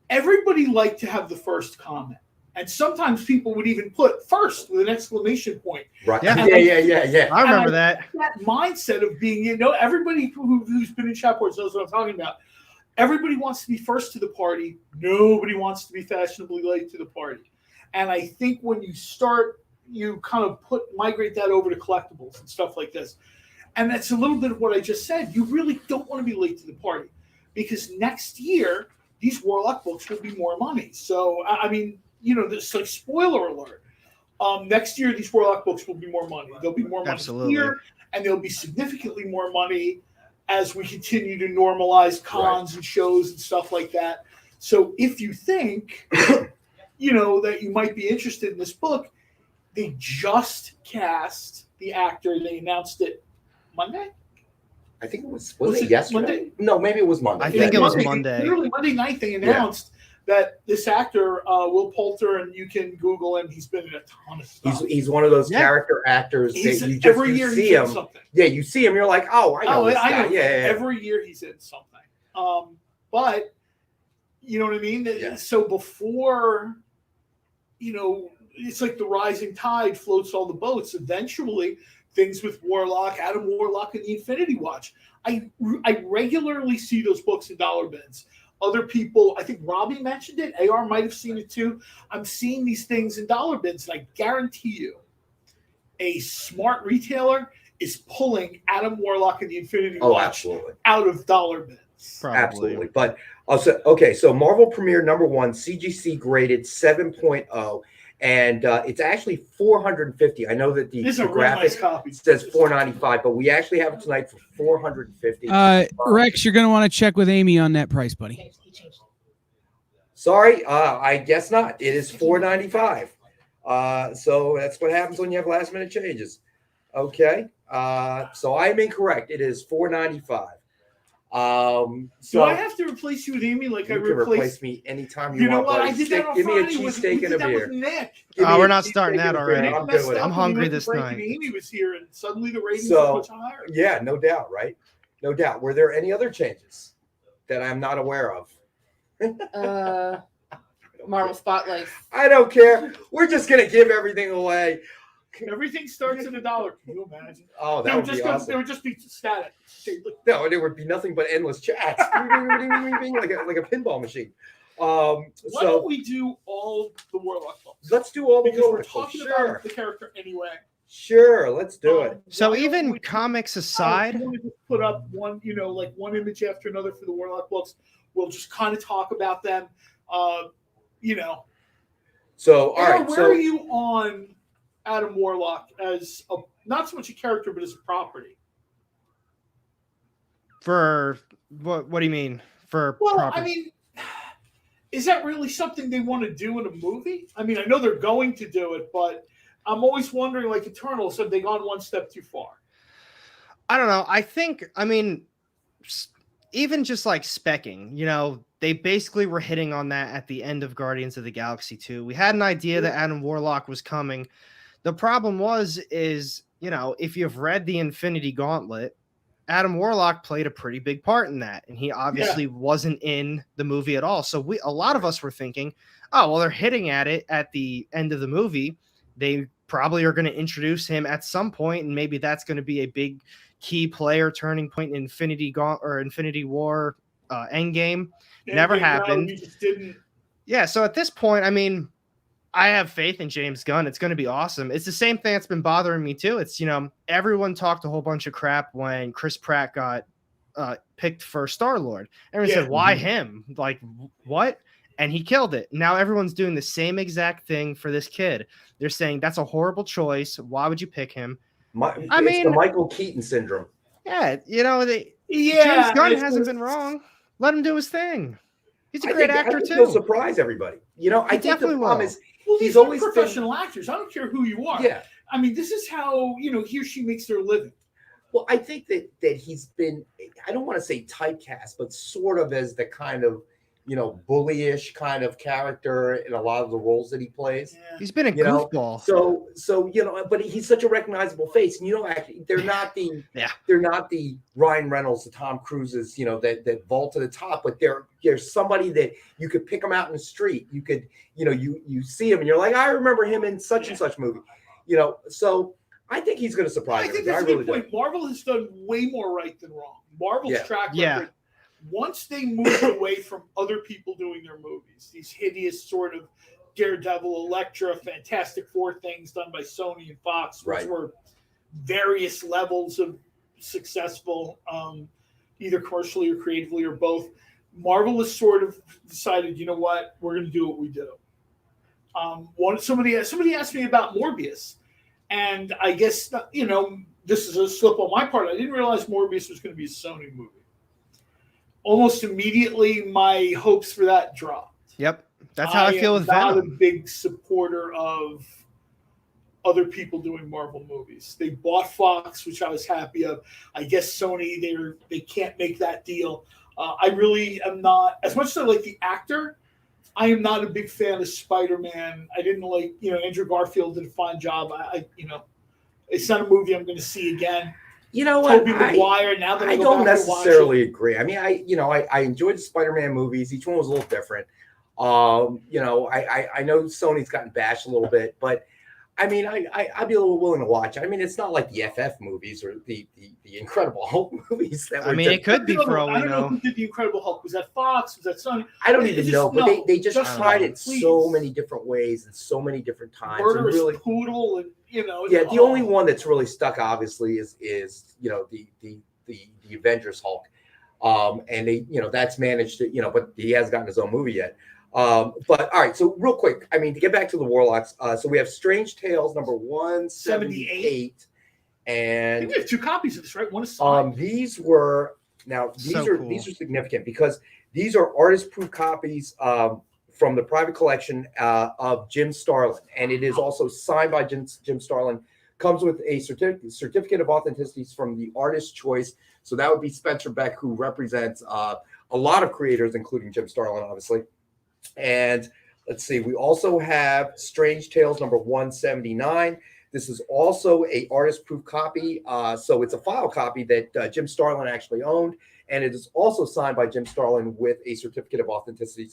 everybody liked to have the first comment. And sometimes people would even put first with an exclamation point. Right. Yeah. Yeah. I remember that mindset of being, everybody who's been in chat boards knows what I'm talking about. Everybody wants to be first to the party. Nobody wants to be fashionably late to the party. And I think when you kind of migrate that over to collectibles and stuff like this. And that's a little bit of what I just said. You really don't want to be late to the party, because next year, these Warlock books will be more money. So, I mean, this like spoiler alert. Next year, these Warlock books will be more money. There'll be more money here, and there'll be significantly more money as we continue to normalize cons and shows and stuff like that. So if you think, that you might be interested in this book, they just cast the actor. They announced it Monday. I think it was it yesterday? Monday? No, maybe it was Monday. I think it was Monday. Literally Monday night they announced that this actor, Will Poulter, and you can Google him. He's been in a ton of stuff. He's one of those character actors that you just every year see him. Something. Yeah, you see him, you're like, oh, I know this guy. I know. Yeah. Every year he's in something. But you know what I mean? Yeah. So before, it's like the rising tide floats all the boats. Eventually, things with Warlock, Adam Warlock, and the Infinity Watch. I regularly see those books in dollar bins. Other people, I think Robbie mentioned it. AR might have seen it too. I'm seeing these things in dollar bins, and I guarantee you, a smart retailer is pulling Adam Warlock and the Infinity Oh, Watch absolutely. out of dollar bins. Probably. Absolutely. But also, okay, so Marvel Premiere #1, CGC graded 7.0, and it's actually 450. I know that the These are real graphic nice copies. says 495, but we actually have it tonight for 450. Rex, you're gonna want to check with Amy on that price, buddy. Sorry, I guess not. It is 495. So that's what happens when you have last minute changes. Okay. So I'm incorrect. It is 495. Do So I have to replace you with Amy like I you can replaced? replace me anytime you You know want. what? buddy. I did that on Give me a Friday. We cheesesteak did and a that beer. with Nick. Give me Oh, we're a not cheesesteak starting and that a beer. already. Nick I'm messed doing it. up I'm when we hungry went to this break night. and Amy was here, and suddenly the ratings So, are much higher. Yeah, no doubt, right? No doubt. Were there any other changes that I'm not aware of? Marvel Spotlights. I don't care. We're just gonna give everything away. Everything starts at $1. Can you imagine? Oh, They that would would be just awesome. they would just be static. No, there would be nothing but endless chats, like a pinball machine. Why So don't we do all the Warlock books? let's do all the Because we're Warlock books. talking Sure, about the character anyway. sure, let's do it. So Why don't even we- comics Oh, aside, if you want to just put up one, like one image after another for the Warlock books. We'll just kind of talk about them. So all Aaron, right, where so are you on Adam Warlock as not so much a character, but as a property? for what do you mean for Well, property? I mean, is that really something they want to do in a movie? I mean, I know they're going to do it, but I'm always wondering, like Eternals, have they gone one step too far? I don't know. I mean, even just like specking, they basically were hitting on that at the end of Guardians of the Galaxy 2. We had an idea that Adam Warlock was coming. The problem is, if you've read the Infinity Gauntlet, Adam Warlock played a pretty big part in that, and he obviously wasn't in the movie at all. So a lot of us were thinking, oh, well, they're hitting at it at the end of the movie. They probably are going to introduce him at some point, and maybe that's going to be a big key player turning point in Infinity War Endgame. Never happened. You just didn't. Yeah, so at this point, I mean, I have faith in James Gunn. It's going to be awesome. It's the same thing that's been bothering me too. It's, everyone talked a whole bunch of crap when Chris Pratt got picked for Star-Lord. Everyone said, why him? Like, what? And he killed it. Now everyone's doing the same exact thing for this kid. They're saying that's a horrible choice. Why would you pick him? It's the Michael Keaton syndrome. Yeah, James Gunn hasn't been wrong. Let him do his thing. He's a great actor too. He'll surprise everybody. I think the problem is he's always professional actors. I don't care who you are. Yeah. I mean, this is how he or she makes their living. Well, I think that he's been, I don't want to say typecast, but sort of as the kind of, bullyish kind of character in a lot of the roles that he plays. Yeah. He's been a goofball. So but he's such a recognizable face. And actually they're not the Ryan Reynolds, the Tom Cruises, that vault to the top, but they're somebody that you could pick them out in the street. You could, you see him and you're like, I remember him in such and such movie. So I think he's going to surprise. I think that's a good point. Marvel has done way more right than wrong. Marvel's track record. Once they moved away from other people doing their movies, these hideous sort of Daredevil, Elektra, Fantastic Four things done by Sony and Fox, which were various levels of successful, either commercially or creatively or both. Marvel has sort of decided, you know what, we're going to do what we do. Somebody asked me about Morbius, and I guess this is a slip on my part. I didn't realize Morbius was going to be a Sony movie. Almost immediately, my hopes for that dropped. Yep, that's how I feel with Venom. I'm not a big supporter of other people doing Marvel movies. They bought Fox, which I was happy of. I guess Sony, they can't make that deal. I really am not, as much as I like the actor, I am not a big fan of Spider-Man. I didn't like, Andrew Garfield did a fine job. It's not a movie I'm going to see again. Tobey Maguire. Now that I don't necessarily agree. I mean, I enjoyed the Spider-Man movies. Each one was a little different. I know Sony's gotten bashed a little bit, but I mean, I'd be a little willing to watch. I mean, it's not like the FF movies or the Incredible Hulk movies that were. I mean, it could be for all I we don't know know. who did the Incredible Hulk. Was that Fox? Was that Sony? I don't even know, but they just tried it please. so many different ways and so many different times. Murderous and really, Poodle, and you know. yeah, the only one that's really stuck, obviously, is you know the Avengers Hulk, and they that's managed to but he hasn't gotten his own movie yet. But all right, so real quick, I mean, to get back to the Warlocks, so we have Strange Tales number 178, and I think we have 2 copies of this, right? One is signed. these are significant because these are artist-proof copies from the private collection of Jim Starlin, and it is also signed by Jim Starlin. Comes with a certificate of authenticity from the artist's choice. So that would be Spencer Beck, who represents a lot of creators, including Jim Starlin, obviously. And let's see, we also have Strange Tales number 179. This is also a artist-proof copy. So it's a file copy that Jim Starlin actually owned. And it is also signed by Jim Starlin with a certificate of authenticity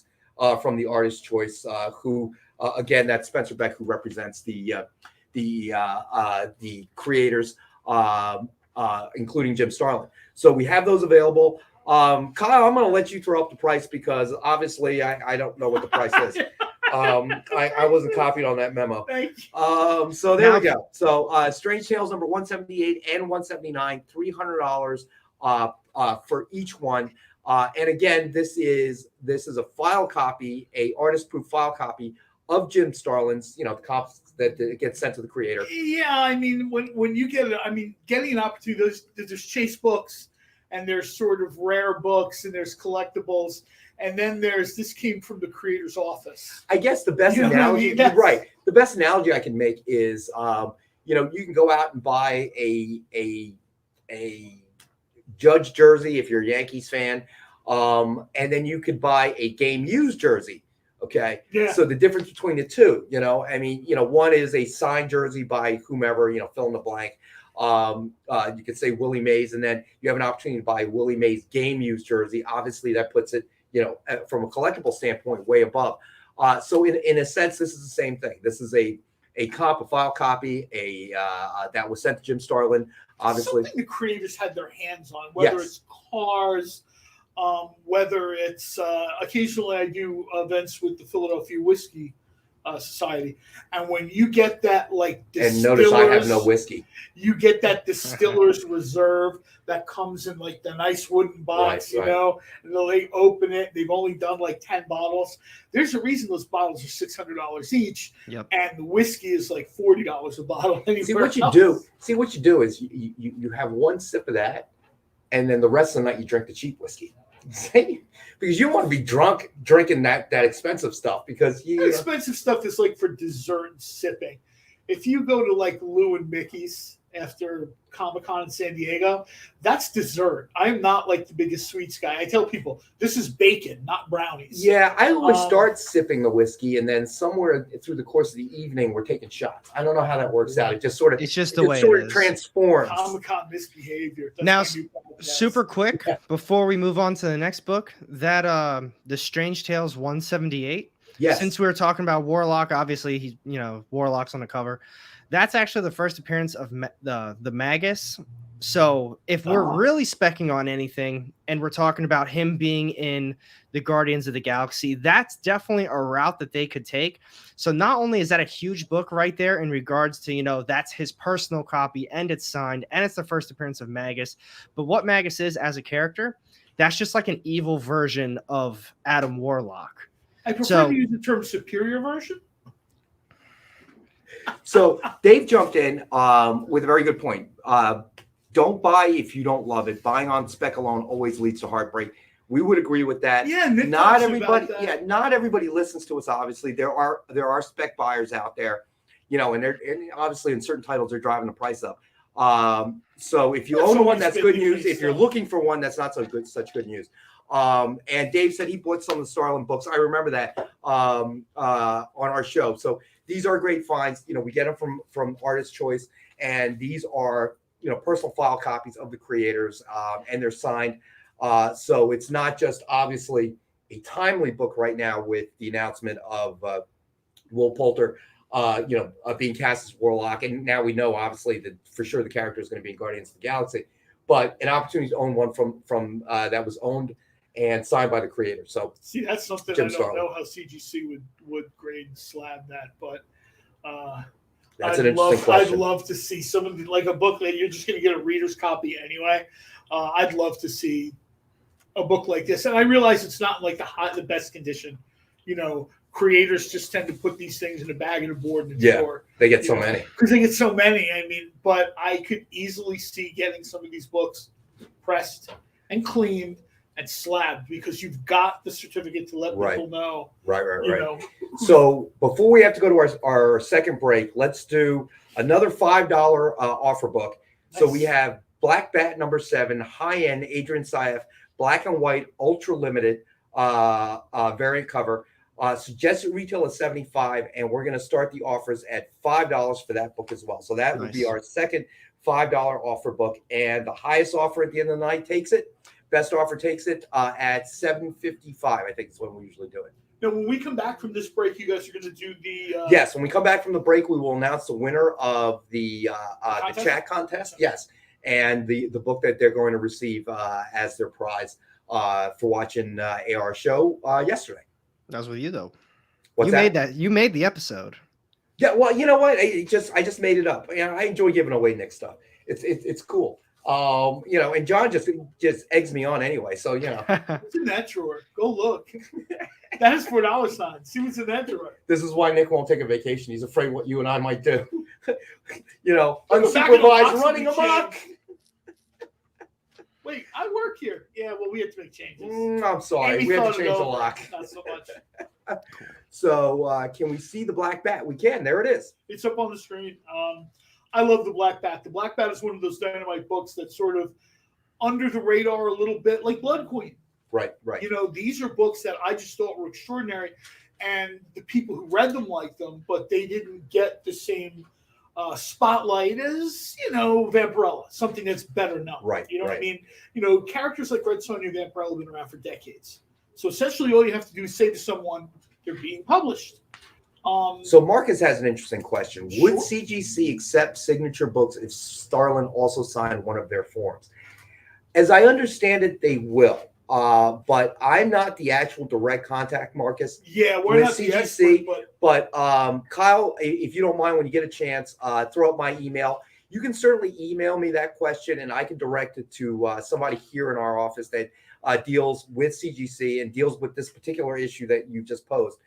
from the artist's choice, who, again, that's Spencer Beck, who represents the creators, including Jim Starlin. So we have those available. Kyle, I'm going to let you throw up the price because obviously I don't know what the price is. I wasn't copied on that memo. So there we go. So Strange Tales number 178 and 179, $300 for each one. And again, this is a file copy, a artist-proof file copy of Jim Starlin's, the copies that get sent to the creator. Yeah, I mean, when you get it, I mean, getting an opportunity, there's chase books, and there's sort of rare books, and there's collectibles, and then this came from the creator's office. I guess the best analogy, you're right. The best analogy I can make is, you can go out and buy a Judge jersey if you're a Yankees fan, and then you could buy a game used jersey. Okay. Yeah. So the difference between the two, I mean, one is a signed jersey by whomever, fill in the blank. You could say Willie Mays, and then you have an opportunity to buy Willie Mays game used jersey. Obviously, that puts it, from a collectible standpoint, way above. So in a sense, this is the same thing. This is a file copy, that was sent to Jim Starlin. Obviously, something the creators had their hands on, whether it's cars. Whether it's occasionally I do events with the Philadelphia Whiskey Society, and when you get that and notice I have no whiskey, you get that distiller's reserve that comes in the nice wooden box, and they open it. They've only done 10 bottles. There's a reason those bottles are $600 each, and the whiskey is $40 a bottle. See what you do is you have one sip of that, and then the rest of the night you drink the cheap whiskey. Because you want to be drunk drinking that expensive stuff because expensive stuff is for dessert and sipping. If you go to Lou and Mickey's after Comic-Con in San Diego, that's dessert. I'm not the biggest sweets guy. I tell people this is bacon, not brownies. Yeah, I always start sipping the whiskey, and then somewhere through the course of the evening we're taking shots. I don't know how that works out. It just sort of transforms. Comic-Con misbehavior. Now, super quick before we move on to the next book, that the Strange Tales 178. Yes. Since we were talking about Warlock, obviously he's Warlock's on the cover. That's actually the first appearance of the Magus. So if we're really specking on anything and we're talking about him being in the Guardians of the Galaxy, that's definitely a route that they could take. So not only is that a huge book right there in regards to, that's his personal copy and it's signed and it's the first appearance of Magus, but what Magus is as a character, that's just an evil version of Adam Warlock. I prefer to use the term superior version. So Dave jumped in with a very good point. Don't buy if you don't love it. Buying on spec alone always leads to heartbreak. We would agree with that. Yeah, not everybody. Yeah, not everybody listens to us. Obviously, there are spec buyers out there, and obviously in certain titles they're driving the price up. So if you own one, that's good news. If you're looking for one, that's not such good news. And Dave said he bought some of the Starlin books. I remember that on our show. So these are great finds. We get them from Artist Choice, and these are personal file copies of the creators, and they're signed. So it's not just obviously a timely book right now with the announcement of Will Poulter being cast as Warlock, and now we know obviously that for sure the character is going to be in Guardians of the Galaxy, but an opportunity to own one from that was owned and signed by the creator. So see, that's something Jim I don't Starlin. know how CGC would grade Slab that, but That's an interesting question. I'd love to see something like a book that you're just going to get a reader's copy anyway. I'd love to see a book like this, and I realize it's not like the best condition. Creators just tend to put these things in a bag and a board in the store. They get so many. Because they get so many. I mean, but I could easily see getting some of these books pressed and cleaned and slabbed because you've got the certificate to let people know. Right. So before we have to go to our second break, let's do another $5 offer book. Nice. So we have Black Bat #7, high-end Adrian Saif, black and white, ultra limited variant cover. Suggested retail is $75, and we're going to start the offers at $5 for that book as well. So that would be our second $5 offer book, and the highest offer at the end of the night takes it. Best offer takes it at $7.55. I think is when we usually do it. Now, when we come back from this break, you guys are going to do the yes. When we come back from the break, we will announce the winner of the chat contest. Yes, and the book that they're going to receive as their prize for watching AR show yesterday. That was with you though. What's that? You made the episode. Yeah, well, you know what? I just made it up. I enjoy giving away Nick stuff. It's cool. And John just eggs me on anyway. So what's in that drawer? Go look. That is $4 sign. See what's in that drawer. This is why Nick won't take a vacation. He's afraid what you and I might do. Unsupervised running amok. Wait, I work here. Yeah, well, we have to make changes. I'm sorry. We have to change the lock. Not so much. So can we see the Black Bat? We can. There it is. It's up on the screen. I love the Black Bat. The Black Bat is one of those Dynamite books that's sort of under the radar a little bit, like Blood Queen. Right. These are books that I just thought were extraordinary, and the people who read them liked them, but they didn't get the same spotlight as Vampirella, something that's better known. Right. What I mean? Characters like Red Sonja and Vampirella have been around for decades. So essentially, all you have to do is say to someone they're being published. So Marcus has an interesting question. Would CGC accept signature books if Starlin also signed one of their forms? As I understand it, they will. But I'm not the actual direct contact, Marcus. Yeah, we're not the expert, but Kyle, if you don't mind, when you get a chance, throw up my email. You can certainly email me that question, and I can direct it to somebody here in our office that deals with CGC and deals with this particular issue that you just posed,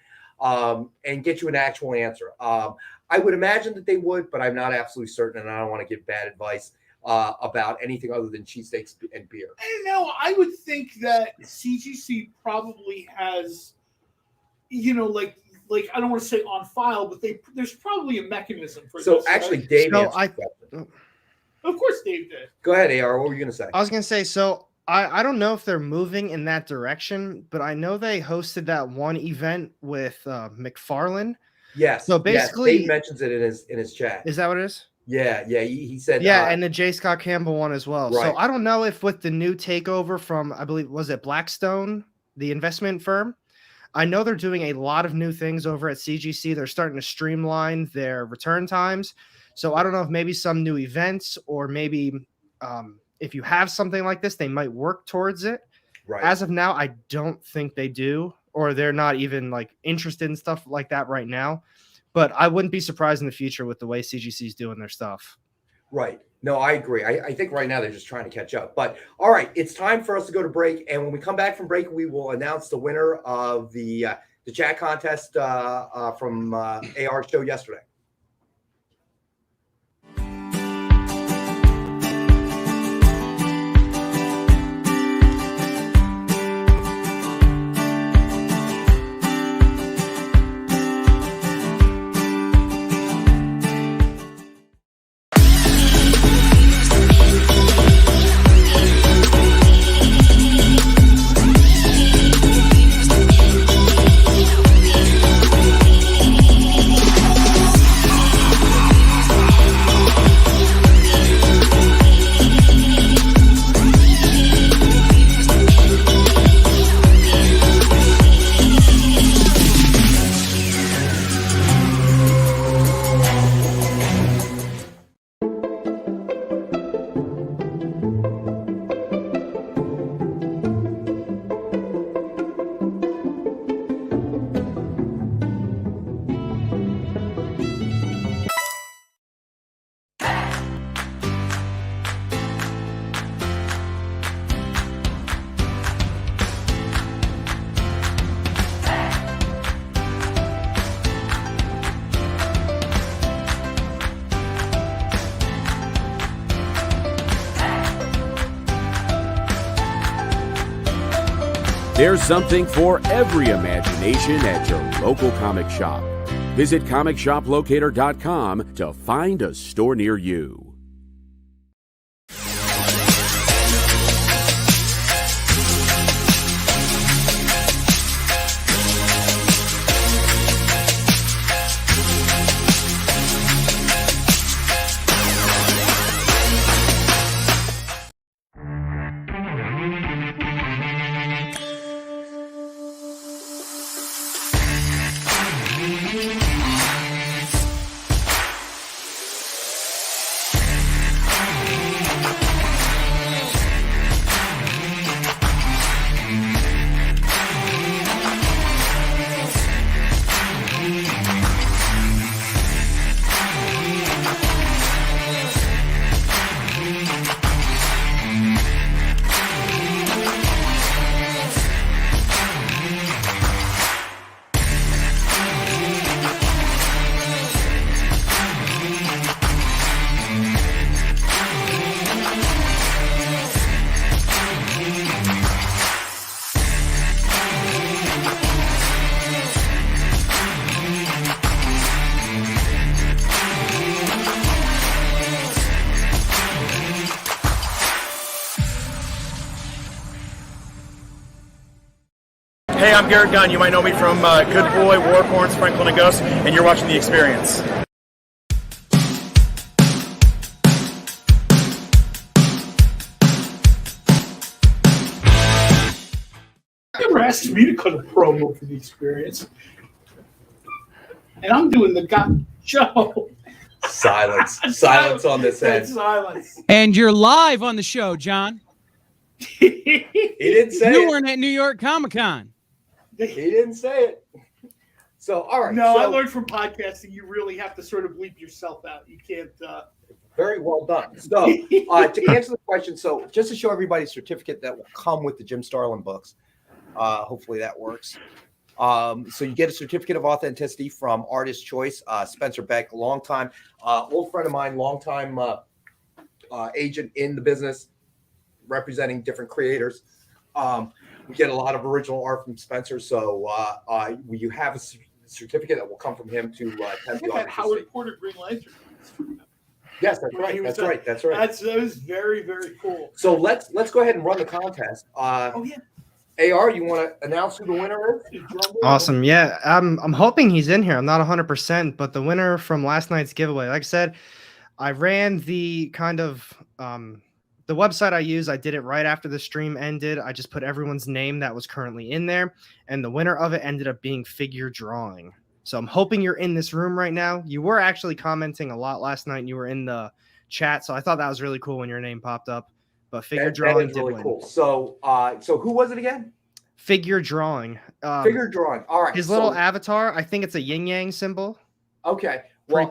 and get you an actual answer. I would imagine that they would, but I'm not absolutely certain, and I don't want to give bad advice about anything other than cheesesteaks and beer. I would think that CGC probably has, like I don't want to say on file, but there's probably a mechanism for so this. Actually, right? Dave Of course Dave did. Go ahead, AR. What were you going to say? I was going to say, so I don't know if they're moving in that direction, but I know they hosted that one event with McFarlane. Yes. So basically, Dave mentions it in his chat. Is that what it is? Yeah. He said. Yeah, and the J. Scott Campbell one as well. Right. So I don't know if with the new takeover from, I believe, was it Blackstone, the investment firm? I know they're doing a lot of new things over at CGC. They're starting to streamline their return times. So I don't know if maybe some new events or maybe if you have something like this, they might work towards it. Right. As of now, I don't think they do, or they're not even like interested in stuff like that right now. But I wouldn't be surprised in the future with the way CGC is doing their stuff. Right. No, I agree. I think right now they're just trying to catch up. But all right, it's time for us to go to break. And when we come back from break, we will announce the winner of the chat contest from AR show yesterday. There's something for every imagination at your local comic shop. Visit comicshoplocator.com to find a store near you. Hey, I'm Garrett Gunn. You might know me from Good Boy, Warhorns, Franklin and Ghost, and you're watching The Experience. You ever asked me to cut a promo for The Experience? And I'm doing the God show. Silence. Silence on this end. Silence. And you're live on the show, John. He didn't say You it. weren't at New York Comic Con. He didn't say it. So, all right. No, so, I learned from podcasting you really have to sort of bleep yourself out. You can't. Very well done. So, to answer the question, so just to show everybody a certificate that will come with the Jim Starlin books, hopefully that works. So you get a certificate of authenticity from Artist Choice, Spencer Beck, longtime old friend of mine, longtime agent in the business, representing different creators. We get a lot of original art from Spencer, so you have a certificate that will come from him to tempt the That audience. Howard Porter Green Lantern. Yes, that's right. That's right. That's right. That was very, very cool. So let's go ahead and run the contest. Oh yeah. AR, you want to announce who the winner is? Awesome. Yeah, I'm hoping he's in here. I'm not 100%, but the winner from last night's giveaway, like I said, I ran the kind of the website I use. I did it right after the stream ended. I just put everyone's name that was currently in there, and the winner of it ended up being Figure Drawing. So I'm hoping you're in this room right now. You were actually commenting a lot last night, and you were in the chat, so I thought that was really cool when your name popped up. But Figure Drawing is really did win. cool. So, so who was it again? Figure Drawing. Figure Drawing. All right. His little avatar, I think it's a yin yang symbol. Okay. Well,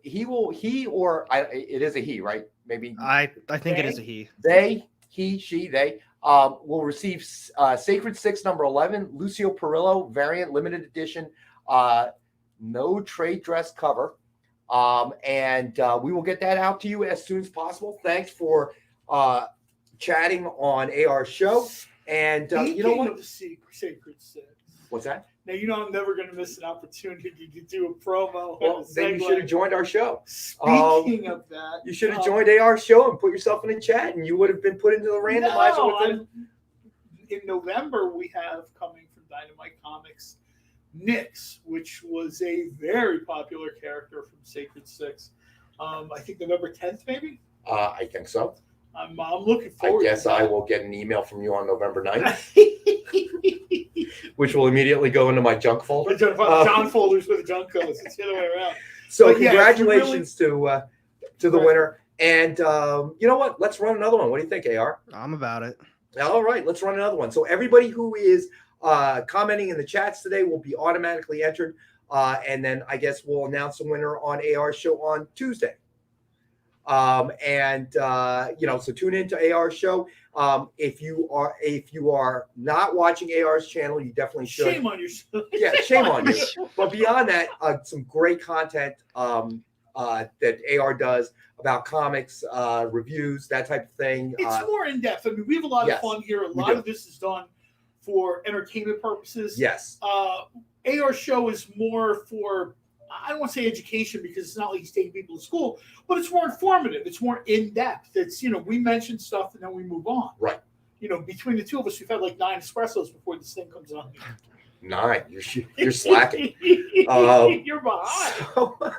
he or it is a he, right? Maybe. I think it is a he. They, he, she, they will receive Sacred 6 number 11, Lucio Perillo variant limited edition, no trade dress cover. And we will get that out to you as soon as possible. Thanks for chatting on AR's show. And you know what? Sacred 6. What's that? Now, you know I'm never going to miss an opportunity to do a promo. Well, then you should have joined our show. Speaking of that, you should have joined AR's show and put yourself in a chat, and you would have been put into the randomizer. In November, we have coming from Dynamite Comics, Nyx, which was a very popular character from Sacred 6. I think November 10th, maybe? I think so. I'm looking forward to that. I will get an email from you on November 9th, which will immediately go into my junk folder. John folders with junk codes. It's the other way around. So but congratulations to the winner. And you know what? Let's run another one. What do you think, AR? I'm about it. All right, let's run another one. So everybody who is commenting in the chats today will be automatically entered. And then I guess we'll announce the winner on AR's show on Tuesday. So tune into AR's show. If you are not watching AR's channel, you definitely should. Shame on yourself. Yeah, shame on you. But beyond that, some great content that AR does about comics, reviews, that type of thing. It's more in depth. I mean, we have a lot of fun here. A lot of this is done for entertainment purposes. Yes. AR show is more for, I don't want to say education because it's not like he's taking people to school, but it's more informative. It's more in depth. It's, we mention stuff and then we move on. Right. Between the two of us, we've had like 9 espressos before this thing comes on. 9. You're slacking. You're behind.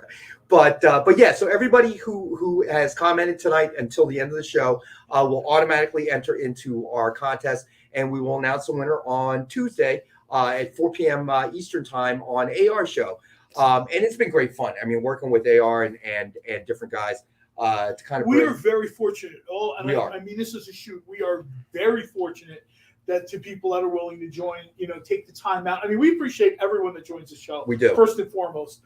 But yeah, so everybody who has commented tonight until the end of the show will automatically enter into our contest, and we will announce the winner on Tuesday at 4 p.m. Eastern time on AR show. And it's been great fun. I mean, working with AR and different guys to kind of. We are very fortunate. I mean this is a shoot. We are very fortunate that to people that are willing to join, take the time out. I mean, we appreciate everyone that joins the show. We do. First and foremost,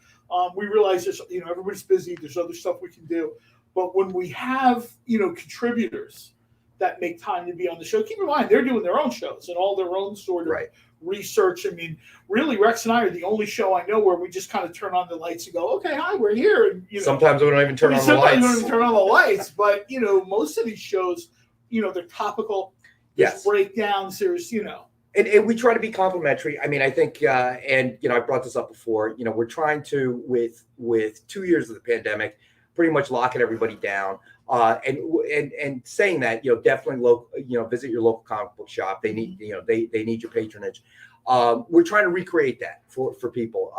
we realize there's, everybody's busy. There's other stuff we can do, but when we have, contributors that make time to be on the show, keep in mind they're doing their own shows and all their own sort of research. I mean, really, Rex and I are the only show I know where we just kind of turn on the lights and go, "Okay, hi, we're here." And sometimes we don't even turn on the lights. Sometimes we don't even turn on the lights, but most of these shows, they're topical. Yes. Breakdowns. There's, And we try to be complimentary. I mean, I think, and I brought this up before. We're trying to, with 2 years of the pandemic, pretty much locking everybody down. And saying that, definitely visit your local comic book shop. They need, they need your patronage. We're trying to recreate that for people.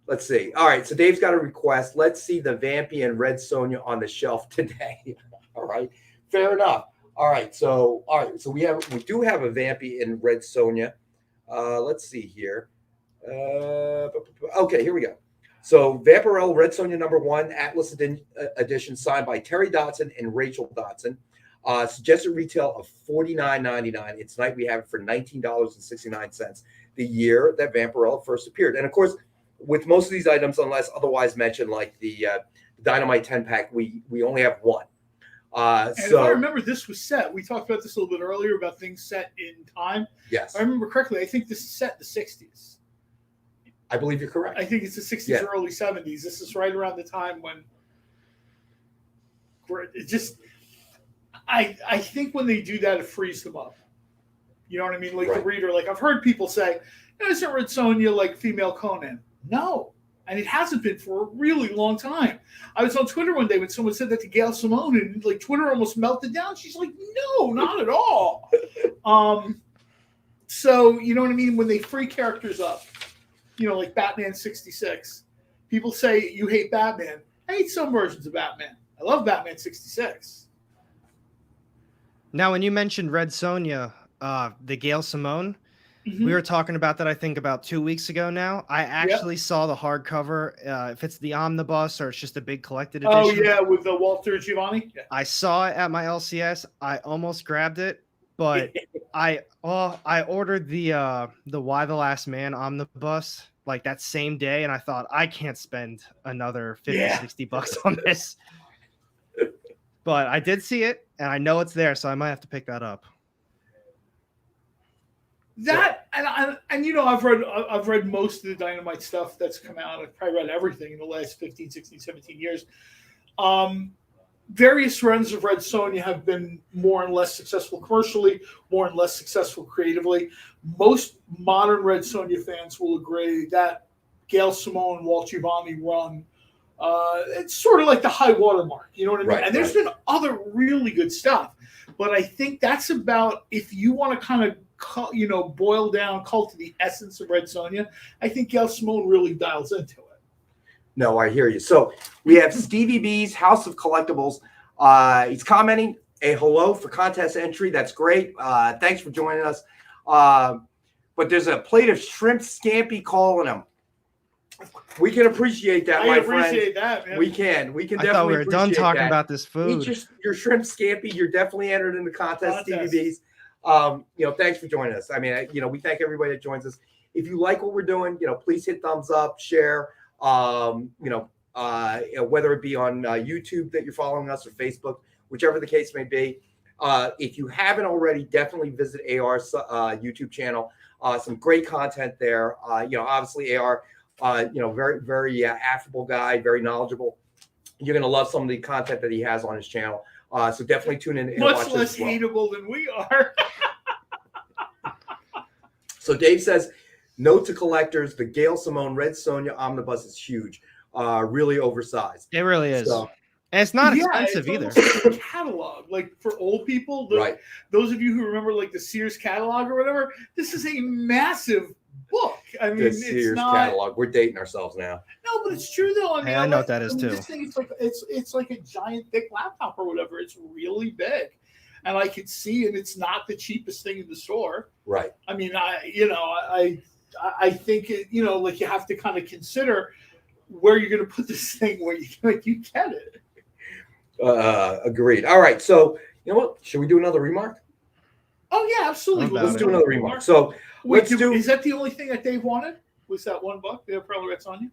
Let's see. All right, so Dave's got a request. Let's see the Vampy and Red Sonja on the shelf today. All right, fair enough. All right, so we do have a Vampy in Red Sonja. Let's see here. Okay, here we go. So Vampirella Red Sonja #1 Atlas edition signed by Terry Dodson and Rachel Dodson. Suggested retail of $49.99. It's tonight we have it for $19.69. The year that Vampirella first appeared, and of course, with most of these items, unless otherwise mentioned, like the Dynamite 10-pack, we only have one. And if I remember, this was set. We talked about this a little bit earlier about things set in time. Yes. If I remember correctly, I think this is set in the 60s. I believe you're correct. I think it's the 60s or early 70s. This is right around the time when it just I think when they do that, it frees them up. You know what I mean? Like the reader, like I've heard people say, isn't Red Sonja like female Conan? No. And it hasn't been for a really long time. I was on Twitter one day when someone said that to Gail Simone, and like Twitter almost melted down. She's like, no, not at all. So, you know what I mean? When they free characters up, like Batman 66, people say you hate Batman. I hate some versions of Batman. I love Batman 66. Now, when you mentioned Red Sonja, the Gail Simone, Mm-hmm. we were talking about that, I think, about 2 weeks ago now. I actually saw the hardcover. If it's the omnibus or it's just a big collected edition. Oh, yeah, with the Walter Giovanni. Yeah. I saw it at my LCS. I almost grabbed it, but I ordered the Why the Last Man omnibus like that same day, and I thought, I can't spend another $50-$60 on this. But I did see it, and I know it's there, so I might have to pick that up. That and I've read most of the Dynamite stuff that's come out. I've probably read everything in the last 15, 16, 17 years. Various runs of Red Sonja have been more and less successful commercially, more and less successful creatively. Most modern Red Sonja fans will agree that Gail Simone and Walt Giovanni run, it's sort of like the high watermark. You know what I mean? And there's been other really good stuff. But I think that's about, if you want to kind of boil down cult to the essence of Red Sonja, I think Gail Simone really dials into it. No, I hear you. So we have Stevie B's House of Collectables. He's commenting a hello for contest entry. That's great. Thanks for joining us. But there's a plate of shrimp scampi calling him. We can appreciate that, my friend. I appreciate that, man. We can definitely. I thought we were done talking about this food. Eat your shrimp scampi. You're definitely entered in the contest, Stevie B's. Thanks for joining us. I mean, we thank everybody that joins us. If you like what we're doing, please hit thumbs up, share, whether it be on YouTube that you're following us or Facebook, whichever the case may be. If you haven't already, definitely visit AR's YouTube channel. Some great content there. Obviously AR, very, very affable guy, very knowledgeable. You're going to love some of the content that he has on his channel. So definitely tune in and watch much less hateable than we are. So Dave says, note to collectors, the Gail Simone Red Sonja omnibus is huge, really oversized. It really is. So, And it's not Yeah, expensive it's either. almost like a catalog, like for old people. Right. Those of you who remember like the Sears catalog or whatever, this is a massive book. I mean, the it's Sears not. catalog. We're dating ourselves now. No, but it's true though. I mean, Hey, I know what that is, too. This thing, it's like a giant thick laptop or whatever. It's really big, and I could see, and it's not the cheapest thing in the store. Right. I mean, I think like you have to kind of consider where you're going to put this thing where you get it. Agreed. All right. So you know what? Should we do another remark? Oh yeah, absolutely. Let's do another remark. So wait, is that the only thing that Dave wanted? Was that one book, the Umbrella Red Sonja?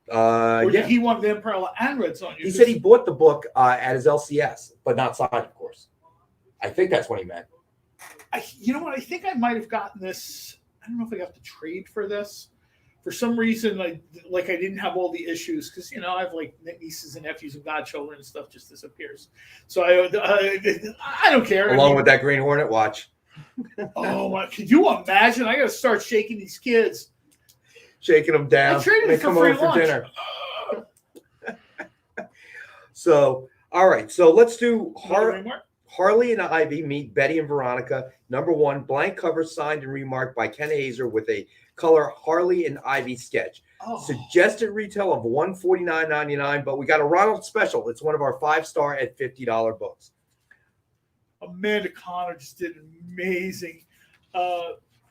Or did he want the Umbrella and Red Sonja? He said he bought the book at his LCS, but not signed, of course. I think that's what he meant. You know what? I think I might have gotten this. I don't know if I got the trade for this. For some reason, I didn't have all the issues because I have like nieces and nephews and godchildren and stuff just disappears. So I don't care. Along with that Green Hornet watch. Oh my! Could you imagine? I got to start shaking these kids, shaking them down. I traded they come over for dinner. So all right, so let's do Harley and Ivy meet Betty and Veronica. #1, blank cover signed and remarked by Ken Hazer with a color Harley and Ivy sketch. Suggested retail of $149.99, but we got a Ronald special. It's one of our 5-star at $50 books. Amanda Connor just did amazing.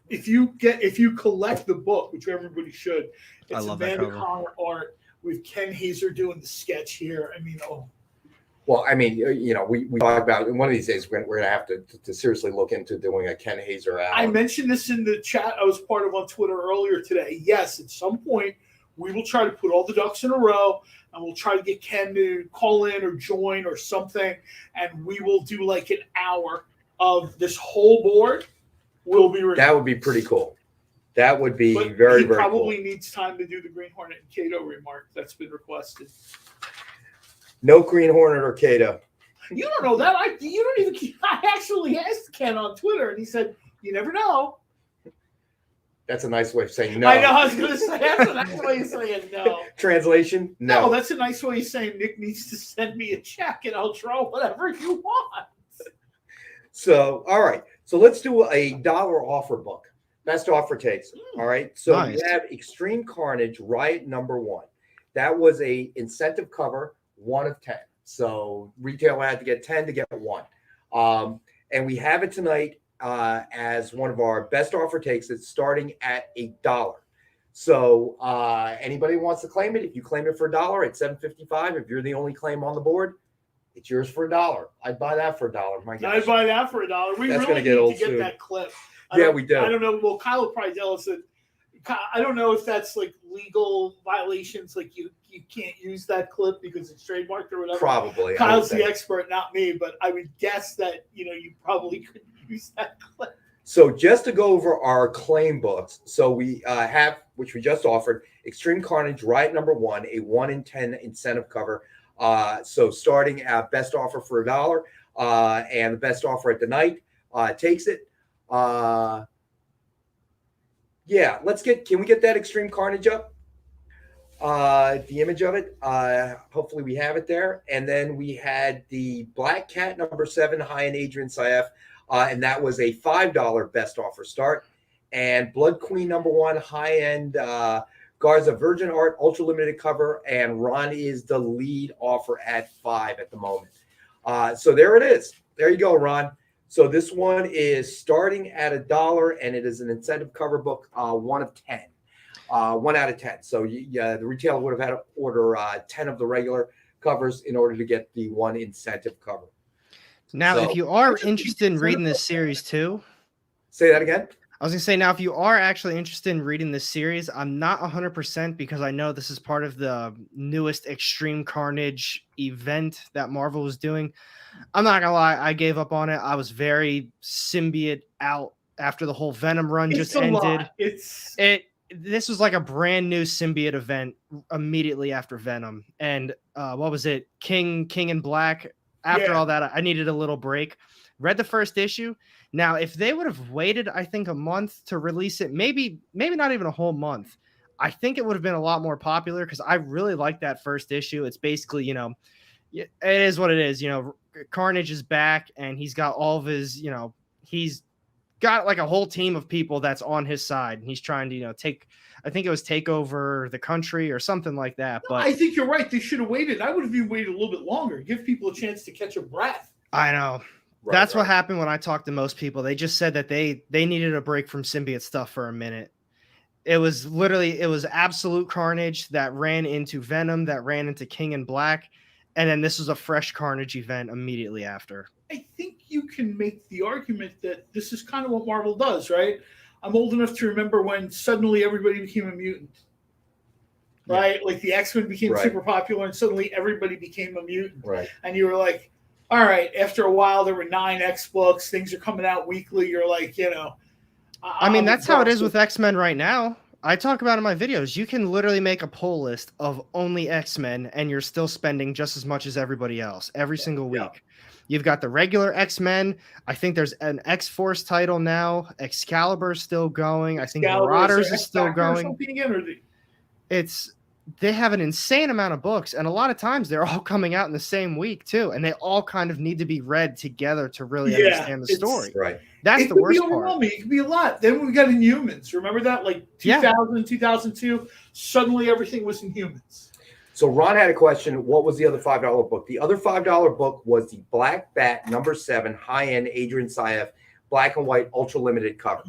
If you collect the book, which everybody should, it's Amanda Connor art with Ken Hazer doing the sketch here. I mean, Well, I mean, we talk about one of these days we're going to have to seriously look into doing a Ken Hazer album. I mentioned this in the chat I was part of on Twitter earlier today. Yes, at some point we will try to put all the ducks in a row and we'll try to get Ken to call in or join or something, and we will do like an hour of this whole board will be released. That would be pretty cool. That would be But very, he very probably cool. needs time to do the Green Hornet and Cato remark that's been requested. No Green Hornet or Cato. You don't know that. I actually asked Ken on Twitter, and he said, "You never know." That's a nice way of saying no. I know. I was going to say that's a nice way of saying no. Translation: No. That's a nice way of saying Nick needs to send me a check, and I'll draw whatever you want. So, all right. So let's do a dollar offer book. Best offer takes. All right. So Nice. we have Extreme Carnage, Riot #1. That was a incentive cover, 1 of 10. So retailer had to get 10 to get 1. And we have it tonight as one of our best offer takes. It's starting at $1. So anybody wants to claim it, if you claim it for $1 at $7.55, if you're the only claim on the board, it's yours for $1. I'd buy that for $1. My gosh. I'd buy that for $1. We That's really gonna get old need to get soon. that clip. Yeah, we do. I don't know. Well, Kyle will probably tell us that. I don't know if that's like legal violations. Like you can't use that clip because it's trademarked or whatever. Probably. Kyle's the expert, not me. But I would guess that you probably could use that clip. So just to go over our claim books, so we have, which we just offered, Extreme Carnage, Riot #1, a 1 in 10 incentive cover. So starting at best offer for $1, and the best offer at the night takes it. Yeah, can we get that Extreme Carnage up? The image of it. Hopefully we have it there. And then we had the Black Cat #7, high-end Adrian Saif, and that was a $5 best offer start. And Blood Queen #1, high-end Garza Virgin Art, ultra limited cover, and Ron is the lead offer at $5 at the moment. So there it is. There you go, Ron. So this one is starting at $1, and it is an incentive cover book, 1 of 10. 1 out of 10. So the retailer would have had to order 10 of the regular covers in order to get the 1 incentive cover. Now, So- if you are interested in reading this series too, Say that again. I was going to say, now, if you are actually interested in reading this series, I'm not 100% because I know this is part of the newest Extreme Carnage event that Marvel was doing. I'm not going to lie, I gave up on it. I was very symbiote out after the whole Venom run just ended. This was like a brand new symbiote event immediately after Venom. And what was it? King in Black. After all that, I needed a little break. Read the first issue. Now, if they would have waited, I think, a month to release it, maybe not even a whole month, I think it would have been a lot more popular because I really like that first issue. It's basically, it is what it is. Carnage is back and he's got all of his, he's got like a whole team of people that's on his side. And he's trying to, take over the country or something like that. But I think you're right. They should have waited. I would have even waited a little bit longer. Give people a chance to catch a breath. I know. That's what happened when I talked to most people. They just said that they needed a break from symbiote stuff for a minute. It was absolute carnage that ran into Venom, that ran into King in Black. And then this was a fresh Carnage event immediately after. I think you can make the argument that this is kind of what Marvel does, right? I'm old enough to remember when suddenly everybody became a mutant, right? Yeah. Like the X-Men became super popular and suddenly everybody became a mutant. Right. And you were like, all right, after a while, there were 9 X books. Things are coming out weekly. You're like, I mean, that's how it is with X-Men right now. I talk about in my videos. You can literally make a poll list of only X-Men, and you're still spending just as much as everybody else every single week. Yeah. You've got the regular X-Men. I think there's an X-Force title now. Excalibur's still going. I think Marauders is still going. They have an insane amount of books, and a lot of times they're all coming out in the same week too, and they all kind of need to be read together to really understand the story. Right. That's the worst part. It could be a lot. Then we got Inhumans. Remember that? Like 2000, 2002, suddenly everything was Inhumans. So Ron had a question. What was the other $5 book? The other $5 book was the Black Bat #7 high-end Adrian Saif black and white ultra limited cover.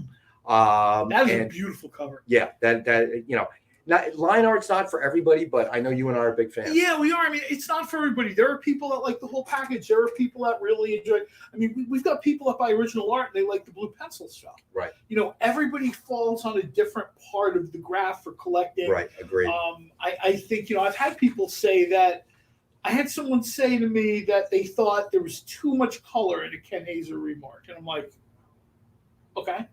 That is a beautiful cover. Yeah, line art's not for everybody, but I know you and I are big fans. Yeah, we are. I mean, it's not for everybody. There are people that like the whole package. There are people that really enjoy. I mean, we've got people that buy original art and they like the blue pencil stuff. Right. Everybody falls on a different part of the graph for collecting. Right. Agreed. I think I've had people say that. I had someone say to me that they thought there was too much color in a Ken Hazer remark, and I'm like, okay.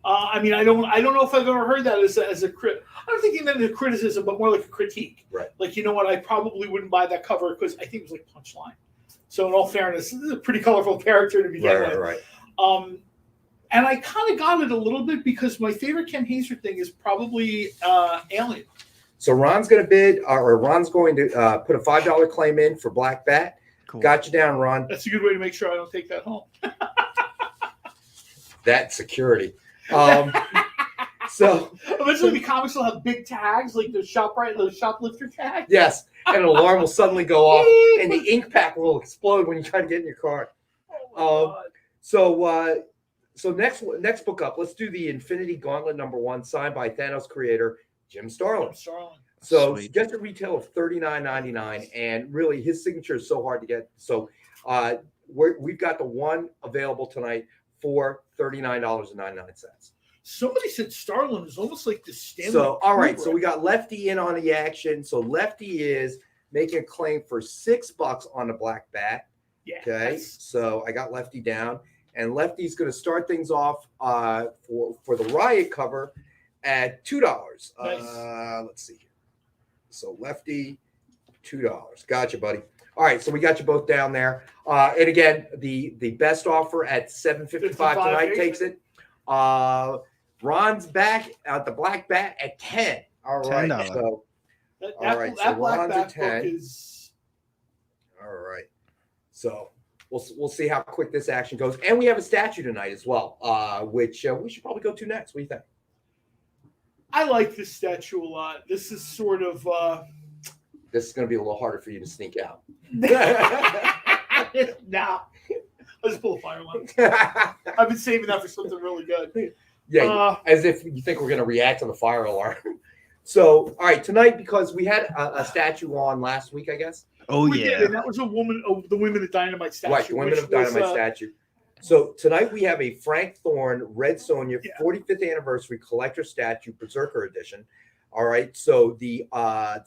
I mean, I don't know if I've ever heard that as a crit. I don't think even a criticism, but more like a critique. Right. Like, you know what? I probably wouldn't buy that cover because I think it was like Punchline. So in all fairness, this is a pretty colorful character to begin with. Right. And I kind of got it a little bit because my favorite Ken Hazer thing is probably Alien. So Ron's going to bid, or Ron's going to put a $5 claim in for Black Bat. Cool. Got you down, Ron. That's a good way to make sure I don't take that home. That security. So eventually the comics will have big tags like the shoplifter tag. Yes, and an alarm will suddenly go off and the ink pack will explode when you try to get in your car. So next book up, let's do the Infinity Gauntlet #1 signed by Thanos creator Jim Starlin. So just a retail of $39.99, and really his signature is so hard to get. So we've got the one available tonight for $39.99. Somebody said Starlin is almost like the Stanley. So, all right. So we got Lefty in on the action. So Lefty is making a claim for $6 on the Black Bat. Yeah. Okay. So I got Lefty down, and Lefty's going to start things off for the Riot cover at $2. Nice. Let's see here. So Lefty, $2. Gotcha, buddy. All right, so we got you both down there. And again, the best offer at $7.55 tonight takes it. Ron's back at the Black Bat at $10. All right. $10. So that Black Bat book is. All right. So we'll see how quick this action goes. And we have a statue tonight as well, which we should probably go to next. What do you think? I like this statue a lot. This is sort of this is going to be a little harder for you to sneak out. Nah. I'll just pull a fire one. I've been saving that for something really good. Yeah, as if you think we're going to react to the fire alarm. So, all right, tonight, because we had a statue on last week, I guess. Oh, we yeah. did, and that was a woman, the Women of Dynamite statue. Right, the Women of Dynamite statue. So tonight we have a Frank Thorne Red Sonja 45th anniversary collector statue, Berserker edition. All right, so the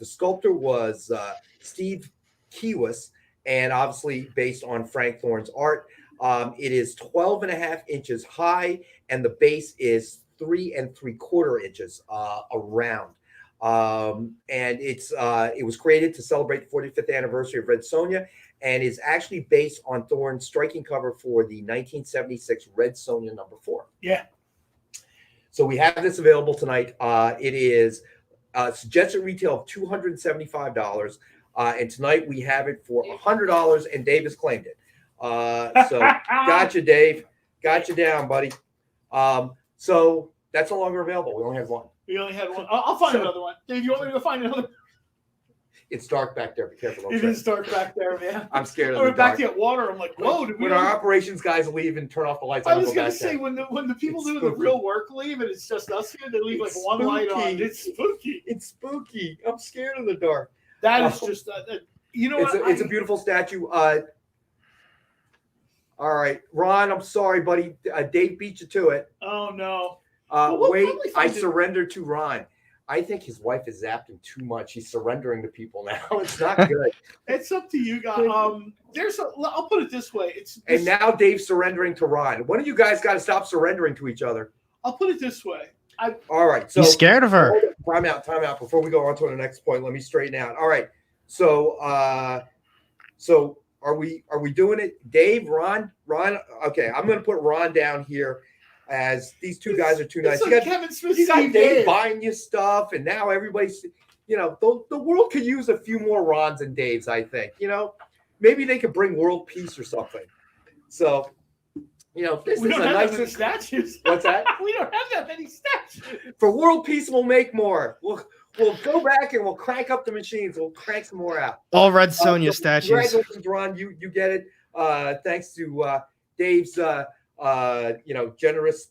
sculptor was Steve Kiewis, and obviously based on Frank Thorne's art. It is 12.5 inches high, and the base is 3 3/4 inches around. And it was created to celebrate the 45th anniversary of Red Sonja, and is actually based on Thorne's striking cover for the 1976 Red Sonja #4. Yeah. So we have this available tonight. It is suggested retail of $275. And tonight we have it for $100, and Dave has claimed it. So gotcha, Dave. Got you down, buddy. So that's no longer available. We only have one. We only had one. I'll find another one. Dave, you want me to find another? It's dark back there. Be careful. It is dark back there, man. I'm scared of I the went back dark. to get water. I'm like, whoa. When our operations guys leave and turn off the lights, I was go going to back say, there. when the people It's doing the spooky. real work leave and it's just us here, they leave It's like one light on. spooky. It's spooky. It's spooky. I'm scared of the dark. That is just, you know It's what? it's a beautiful statue. All right, Ron, I'm sorry, buddy. Dave beat you to it. Oh, no. We'll Wait, probably I find it. surrendered to Ron. I think his wife has zapped him too much. He's surrendering to people now. It's not good. It's up to you guys. I'll put it this way. And now Dave's surrendering to Ron. One of you guys got to stop surrendering to each other. I'll put it this way. All right. So He's scared of her. Time out. Before we go on to the next point, let me straighten out. All right. So are we doing it? Dave, Ron? Okay, I'm gonna put Ron down here as these two guys are too nice. It's like Kevin Smith. You got Steve Dave Dave. buying you stuff, and now everybody's, the world could use a few more Rons and Daves, I think. Maybe they could bring world peace or something. So, this We is don't a have nice that many statues. What's that? We don't have that many statues. For world peace, we'll make more. We'll go back and we'll crank up the machines. We'll crank some more out. All Red Sonja So statues. Congratulations, Ron. You get it. Thanks to Dave's generous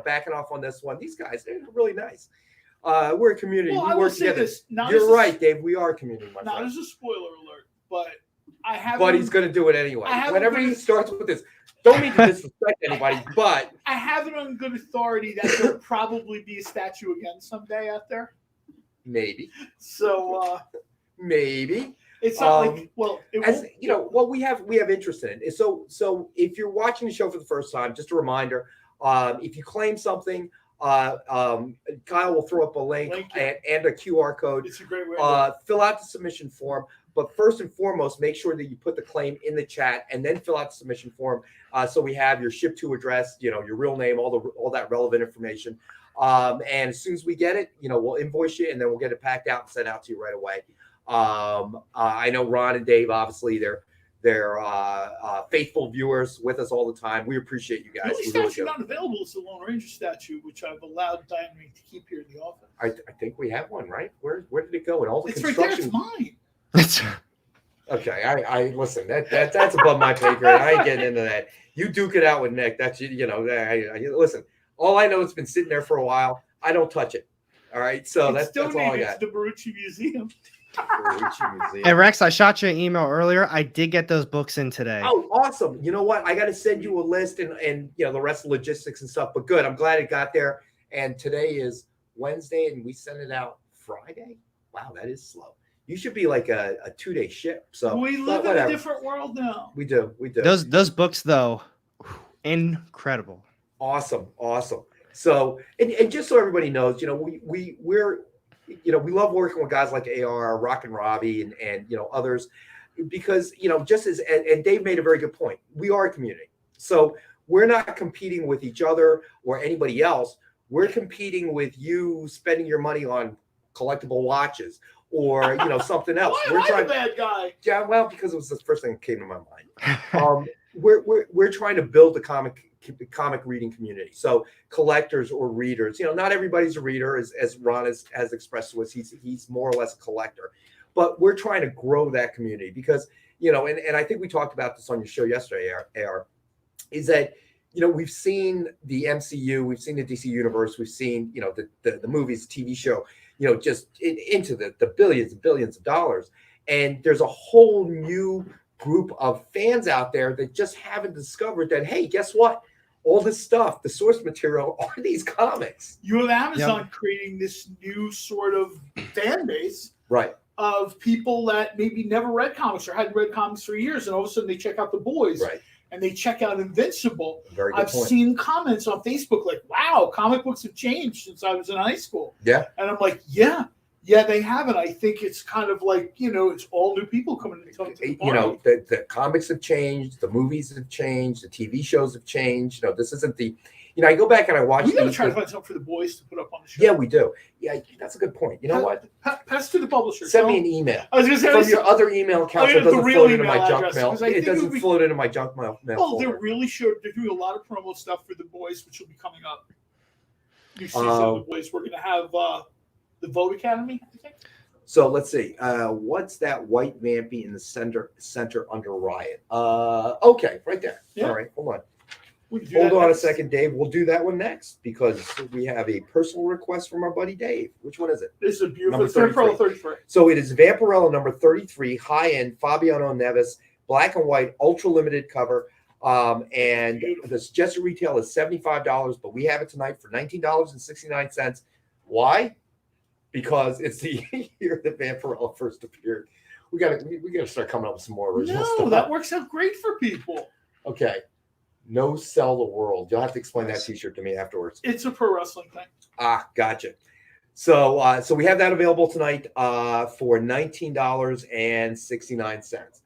backing off on this one. These guys, they're really nice. We're a community. Well, We I will work say together. this. You're right, Dave. We are a community, my Not friend. as a spoiler alert, but I have. But he's going to do it anyway. I haven't Whenever been- he starts with this, don't mean to disrespect anybody, but I have it on good authority that there'll probably be a statue again someday out there. maybe, So maybe. it's not like it As won't, you know, what we have interest in it. So if you're watching the show for the first time, just a reminder: if you claim something, Kyle will throw up a link and a QR code. It's a great way. Fill out the submission form, but first and foremost, make sure that you put the claim in the chat and then fill out the submission form. So we have your ship to address, your real name, all that relevant information. And as soon as we get it, we'll invoice you and then we'll get it packed out and sent out to you right away. I know Ron and Dave, obviously they're faithful viewers with us all the time. We appreciate you The guys. only We really statue do. not available is the Lone Ranger statue, which I've allowed Diane to keep here in the office. I think we have one, right? Where did it go? And all the It's right there. It's construction. mine. Okay, I listen. That's above my pay grade. I ain't getting into that. You duke it out with Nick. That's listen. All I know, it's been sitting there for a while. I don't touch it. All right, so It's that's all I donated got. to the Barucci Museum. Hey Rex, I shot you an email earlier. I did get those books in today. Oh, awesome! You know what? I got to send you a list and the rest of the logistics and stuff. But good. I'm glad it got there. And today is Wednesday, and we sent it out Friday. Wow, that is slow. You should be like a 2-day ship. So We live in a different world now. We do. Those books though, incredible. Awesome. So, and just so everybody knows, we're we love working with guys like AR, Rock and Robbie, and others, because just as and Dave made a very good point. We are a community, so we're not competing with each other or anybody else. We're competing with you spending your money on collectible watches or something else. Why am I the bad guy? Yeah, well, because it was the first thing that came to my mind. We're trying to build the comic reading community. So collectors or readers, not everybody's a reader, as Ron has expressed to us. He's more or less a collector, but we're trying to grow that community because and I think we talked about this on your show yesterday, AR, is that we've seen the MCU, we've seen the DC universe, we've seen the movies, TV show, just into the billions and billions of dollars, and there's a whole new group of fans out there that just haven't discovered that, hey, guess what? All this stuff, the source material, are these comics. You have Amazon creating this new sort of fan base, right, of people that maybe never read comics or hadn't read comics for years, and all of a sudden they check out The Boys, right, and they check out Invincible. Very good I've point. seen comments on Facebook like, "Wow, comic books have changed since I was in high school." Yeah, and I'm like, "Yeah, Yeah, they haven't. I think it's kind of like, it's all new people coming to the party. The comics have changed, the movies have changed, the TV shows have changed. This isn't the, I go back and I watch. We gotta try to find something for the boys to put up on the show. Yeah, we do. Yeah, that's a good point. You know what? Pass to the publisher. Send me an email. I was gonna say from your other email account, so it doesn't float into my junk mail. It doesn't float into my junk mail. Well, they're doing a lot of promo stuff for the boys, which will be coming up. New season of the boys. We're gonna have the Vote Academy, I think. So let's see. What's that white vampy in the center under Riot? Okay, right there. Yeah. All right, hold on. Hold on a second, Dave. We'll do that one next because we have a personal request from our buddy Dave. Which one is it? This is a beautiful Vampirella 33. So it is Vampirella number 33, high-end Fabiano Neves, black and white, ultra limited cover. And the suggested retail is $75, but we have it tonight for $19.69. Why? Because it's the year that Vampirella first appeared. We gotta start coming up with some more original stuff. No, that works out great for people. Okay. No Sell the World. You'll have to explain that T-shirt to me afterwards. It's a pro wrestling thing. Gotcha. So we have that available tonight for $19.69.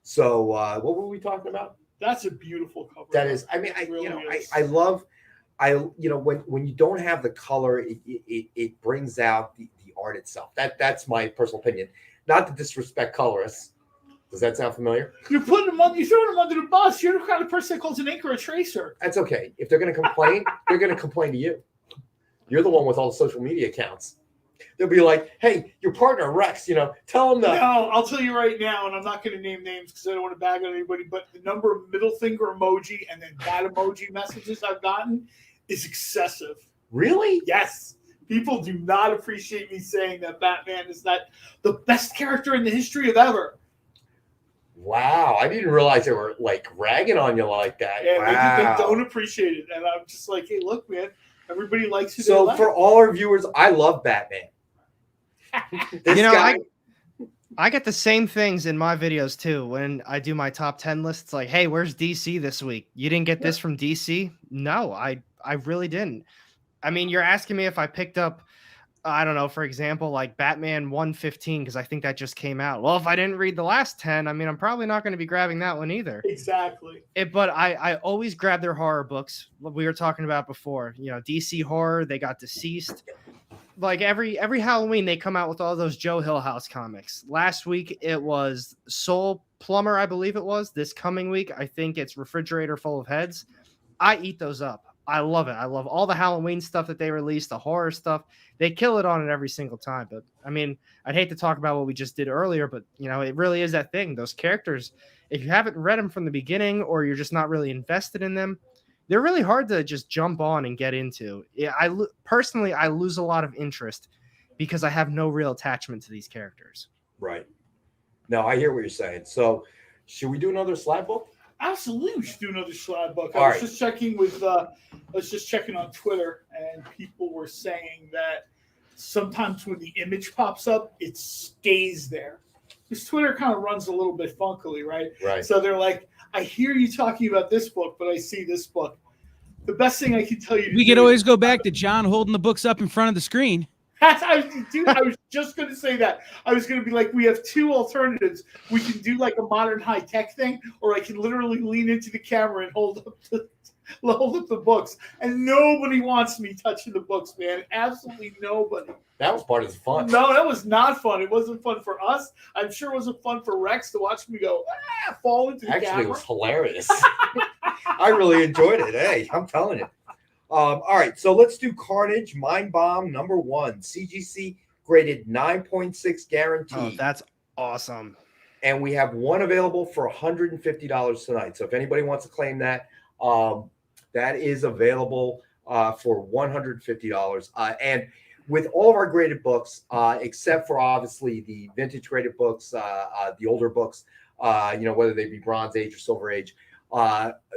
So what were we talking about? That's a beautiful cover. That is. I mean, I love. When you don't have the color, it brings out the art itself. That's my personal opinion. Not to disrespect colorists. Does that sound familiar? You're throwing them under the bus. You're the kind of person that calls an inker a tracer. That's okay. If they're going to complain, they're going to complain to you. You're the one with all the social media accounts. They'll be like, "Hey, your partner Rex, tell him that." No, I'll tell you right now, and I'm not going to name names because I don't want to bag on anybody. But the number of middle finger emoji and then bad emoji messages I've gotten is excessive. Really? Yes. People do not appreciate me saying that Batman is not the best character in the history of ever. Wow, I didn't realize they were like ragging on you like that. Yeah, wow. They don't appreciate it, and I'm just like, hey, look, man, everybody likes who they So like. for all our viewers, I love Batman. I get the same things in my videos too. When I do my top 10 lists, like, hey, where's DC this week? You didn't get this from DC? No, I really didn't. I mean, you're asking me if I picked up, I don't know, for example, like Batman 115, because I think that just came out. Well, if I didn't read the last 10, I mean, I'm probably not going to be grabbing that one either. Exactly. But I always grab their horror books. We were talking about before, DC horror, they got Deceased. Like every Halloween, they come out with all those Joe Hill House comics. Last week, it was Soul Plumber, I believe it was. This coming week, I think it's Refrigerator Full of Heads. I eat those up. I love it. I love all the Halloween stuff that they release, the horror stuff. They kill it on it every single time. But I mean, I'd hate to talk about what we just did earlier, but it really is that thing. Those characters, if you haven't read them from the beginning or you're just not really invested in them, they're really hard to just jump on and get into. Personally, I lose a lot of interest because I have no real attachment to these characters. Right. No, I hear what you're saying. So should we do another slab book? Absolutely, we should do another slab book. I was just checking on Twitter, and people were saying that sometimes when the image pops up, it stays there. Because Twitter kind of runs a little bit funkily, right? Right. So they're like, I hear you talking about this book, but I see this book. The best thing I can tell you We could always go back to John holding the books up in front of the screen. I was just going to say that. I was going to be like, we have two alternatives. We can do like a modern high-tech thing, or I can literally lean into the camera and hold up the books. And nobody wants me touching the books, man. Absolutely nobody. That was part of the fun. No, that was not fun. It wasn't fun for us. I'm sure it wasn't fun for Rex to watch me go, fall into the camera. Actually, it was hilarious. I really enjoyed it. Hey, I'm telling you. All right, so let's do Carnage Mind Bomb number 1. CGC graded 9.6 guaranteed. Oh, that's awesome. And we have one available for $150 tonight. So if anybody wants to claim that, that is available for $150. And with all of our graded books, except for obviously the vintage graded books, the older books, whether they be Bronze Age or Silver Age,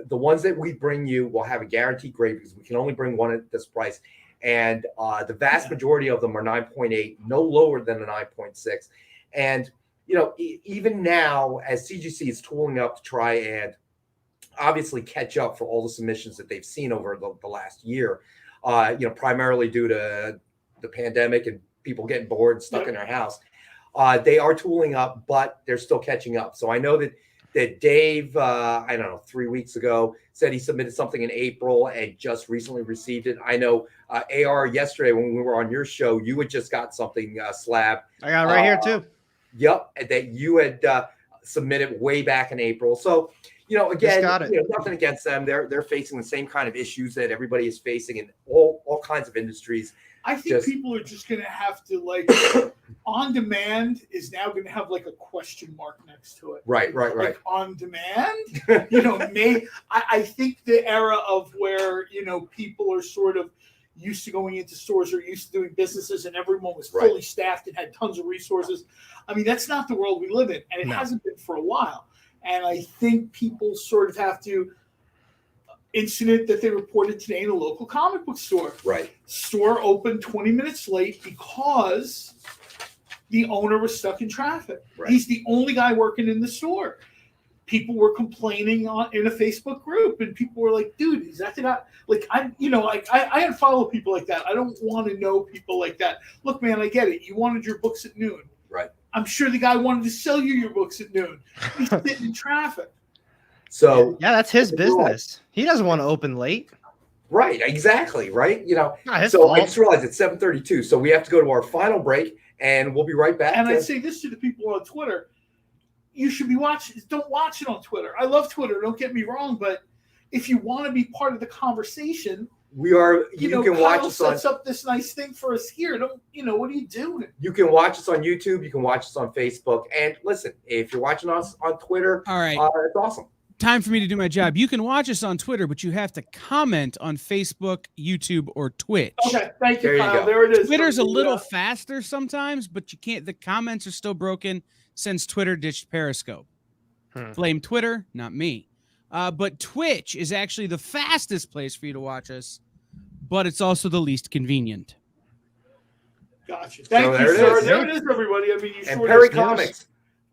the ones that we bring you will have a guaranteed grade because we can only bring one at this price. And the vast majority of them are 9.8, no lower than a 9.6. And, even now, as CGC is tooling up to try and obviously catch up for all the submissions that they've seen over the last year, primarily due to the pandemic and people getting bored, stuck in their house. They are tooling up, but they're still catching up. So I know that Dave, I don't know, 3 weeks ago said he submitted something in April and just recently received it. I know AR yesterday when we were on your show, you had just got something Slabbed. I got it right here too. Yep, that you had submitted way back in April. So, again, nothing against them. They're facing the same kind of issues that everybody is facing in all kinds of industries. I think people are just going to have to on demand is now going to have a question mark next to it. Right. On demand, I think the era of where, people are sort of used to going into stores or used to doing businesses and everyone was fully staffed and had tons of resources. I mean, that's not the world we live in, and it hasn't been for a while. And I think people sort of have to incident that they reported today in a local comic book store. Right. Store opened 20 minutes late because the owner was stuck in traffic. Right. He's the only guy working in the store. People were complaining in a Facebook group, and people were like, "Dude, is that the guy?" I unfollow people like that. I don't want to know people like that. Look, man, I get it. You wanted your books at noon. Right. I'm sure the guy wanted to sell you your books at noon. He's sitting in traffic. So that's his business. He doesn't want to open late. Right, exactly. Right. Not his so fault. I just realized it's 7:32. So we have to go to our final break, and we'll be right back. And I say this to the people on Twitter: you should be watching. Don't watch it on Twitter. I love Twitter. Don't get me wrong, but if you want to be part of the conversation, you can watch us on. Sets up this nice thing for us here. What are you doing? You can watch us on YouTube. You can watch us on Facebook. And listen, if you're watching us on Twitter, all right, it's awesome. Time for me to do my job. You can watch us on Twitter, but you have to comment on Facebook, YouTube, or Twitch. Okay, thank you, Kyle. There it is. Twitter's a little faster sometimes, but you can't. The comments are still broken since Twitter ditched Periscope. Blame Twitter, not me. But Twitch is actually the fastest place for you to watch us, but it's also the least convenient. Gotcha. Thank you, sir. There it is, everybody. I mean, and Perry Comics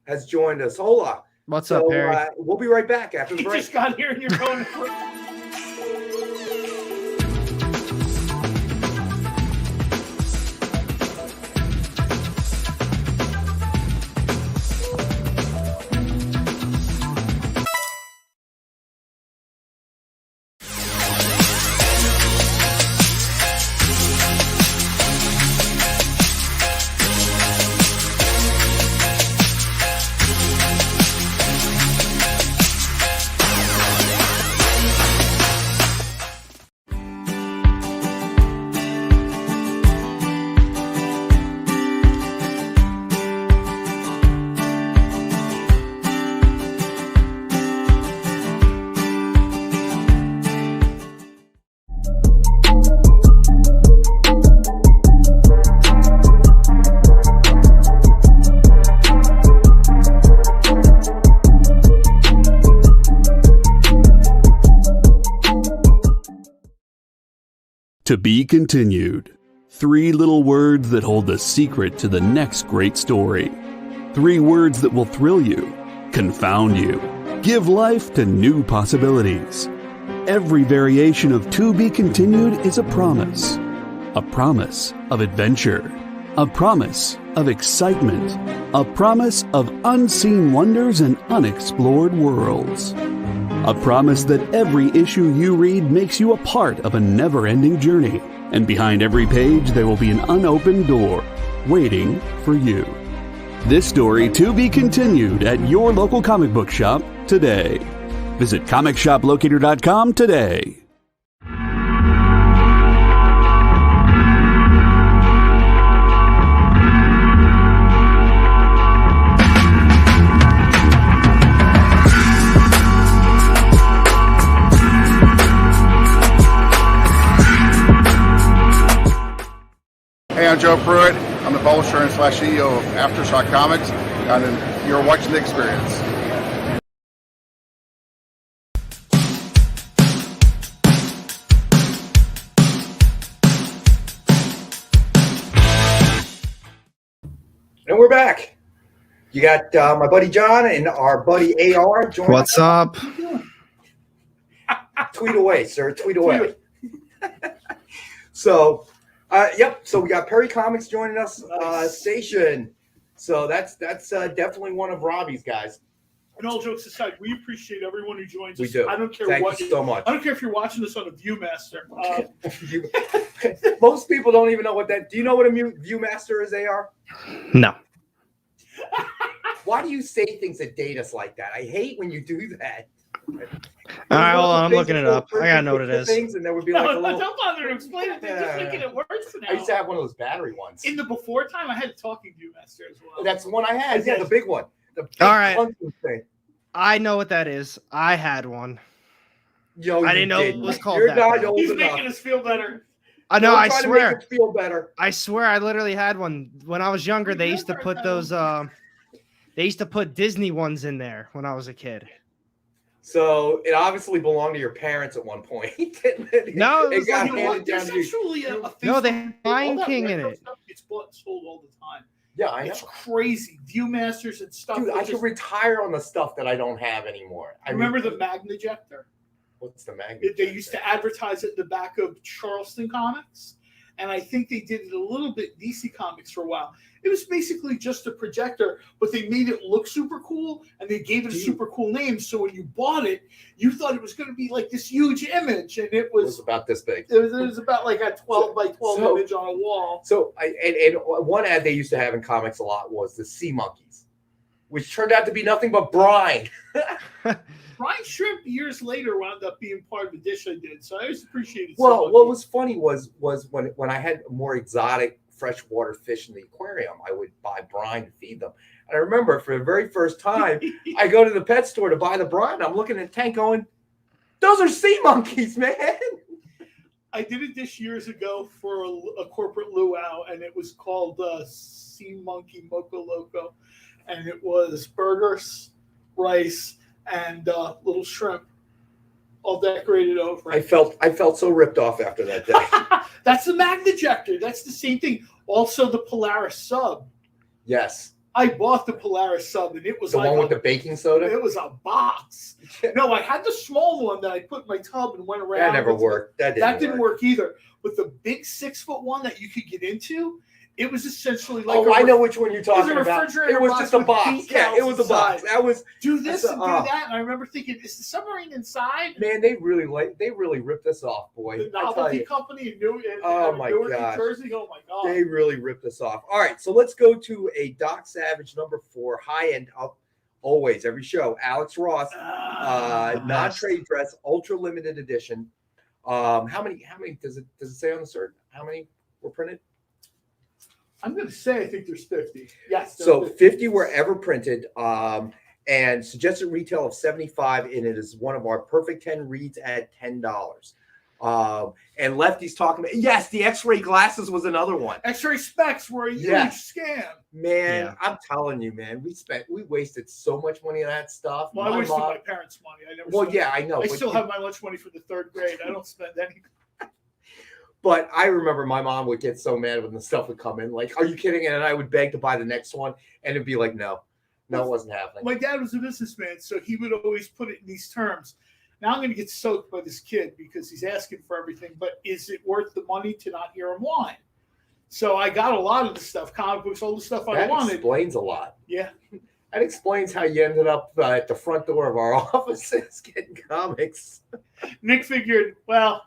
has joined us. Hola. What's up, Perry? We'll be right back after the break. You just got here and you're going. To be continued. 3 little words that hold the secret to the next great story. 3 words that will thrill you, confound you, give life to new possibilities. Every variation of To Be Continued is a promise. A promise of adventure. A promise of excitement. A promise of unseen wonders and unexplored worlds. A promise that every issue you read makes you a part of a never-ending journey. And behind every page there will be an unopened door waiting for you. This story to be continued at your local comic book shop today. Visit comicshoplocator.com today. Hey, I'm Joe Pruitt. I'm the publisher and /CEO of Aftershock Comics, and you're watching The Experience. And we're back. You got my buddy John and our buddy AR joining. What's up? Tweet away, sir. Tweet away. So, Yep. So we got Perry Comics joining us, Station. So that's definitely one of Robbie's guys. And all jokes aside, we appreciate everyone who joins us. We do. I don't care Thank what you so much. I don't care if you're watching this on a ViewMaster. Most people don't even know what that. Do you know what a ViewMaster is, AR? No. Why do you say things that date us like that? I hate when you do that. All right, hold on. I'm looking it up. I gotta know what it is. Things and there would be like a little. Don't bother to explain it. They're just making it worse now. I used to have one of those battery ones. In the before time, I had a talking ViewMaster as well. That's the one I had. Yeah, the big one. The big All right. thing. I know what that is. I had one. Yo, I didn't know it was called You're that. not old He's enough. making us feel better. I know. I Try to swear. make it feel better. I swear. I literally had one when I was younger. They used to put those. They used to put Disney ones in there when I was a kid. So it obviously belonged to your parents at one point. No, it it was got like- handed There's down to you. actually a thing. No, they had Lion all that King in retro it. Stuff gets bought and sold all the time. Yeah, I know. It's crazy. ViewMasters and stuff. Dude, that I just- could retire on the stuff that I don't have anymore. I remember mean, the Magnejector? what's the magnet? They used to advertise it in the back of Charleston Comics, and I think they did it a little bit DC Comics for a while. It was basically just a projector, but they made it look super cool, and they gave it a super cool name. So when you bought it, you thought it was going to be like this huge image, and it was about this big. It was about like a 12 by 12 image on a wall. So, and one ad they used to have in comics a lot was the Sea Monkeys, which turned out to be nothing but brine. Brian Shrimp years later wound up being part of a dish I did, so I always appreciated. Well, what was funny was when I had more exotic freshwater fish in the aquarium, I would buy brine to feed them. And I remember for the very first time, I go to the pet store to buy the brine. I'm looking at the tank going, those are sea monkeys, man. I did a dish years ago for a corporate luau, and it was called Sea Monkey Moco Loco, and it was burgers, rice, and little shrimp, all decorated over. I felt so ripped off after that day. That's the Magnejector. That's the same thing. Also, the Polaris sub. Yes. I bought the Polaris sub, and it was The like one with the baking soda? It was a box. No, I had the small one that I put in my tub and went around. That never with. worked. That didn't work either. But the big 6-foot one that you could get into, it was essentially like. I know which one you're talking about. Refrigerator It was just a with box. decals Yeah, it was a box. inside. That was do this that's and do that. And I remember thinking, is the submarine inside? Man, they really ripped us off, boy. The I tell novelty you. company in Newark, gosh. New Jersey. Oh my god! They really ripped us off. All right, so let's go to a Doc Savage number 4 high end up. Always every show. Alex Ross, non-trade dress, ultra limited edition. How many does it say on the cert? How many were printed? I'm going to say I think there's 50. Yes. So 50 were ever printed, and suggested retail of 75, and it is one of our perfect 10 reads at $10. And Lefty's talking about, yes, the X-ray glasses was another one. X-ray specs were a huge scam. Man, I'm telling you, man, we wasted so much money on that stuff. Well, I wasted my parents' money. I never. I know. I still have my lunch money for the 3rd grade. I don't spend any. But I remember my mom would get so mad when the stuff would come in. Like, are you kidding? And I would beg to buy the next one. And it'd be like, no, it wasn't happening. My dad was a businessman, so he would always put it in these terms. Now I'm going to get soaked by this kid because he's asking for everything. But is it worth the money to not hear him whine? So I got a lot of the stuff, comic books, all the stuff I wanted. That explains a lot. Yeah. That explains how you ended up at the front door of our offices getting comics. Nick figured, well,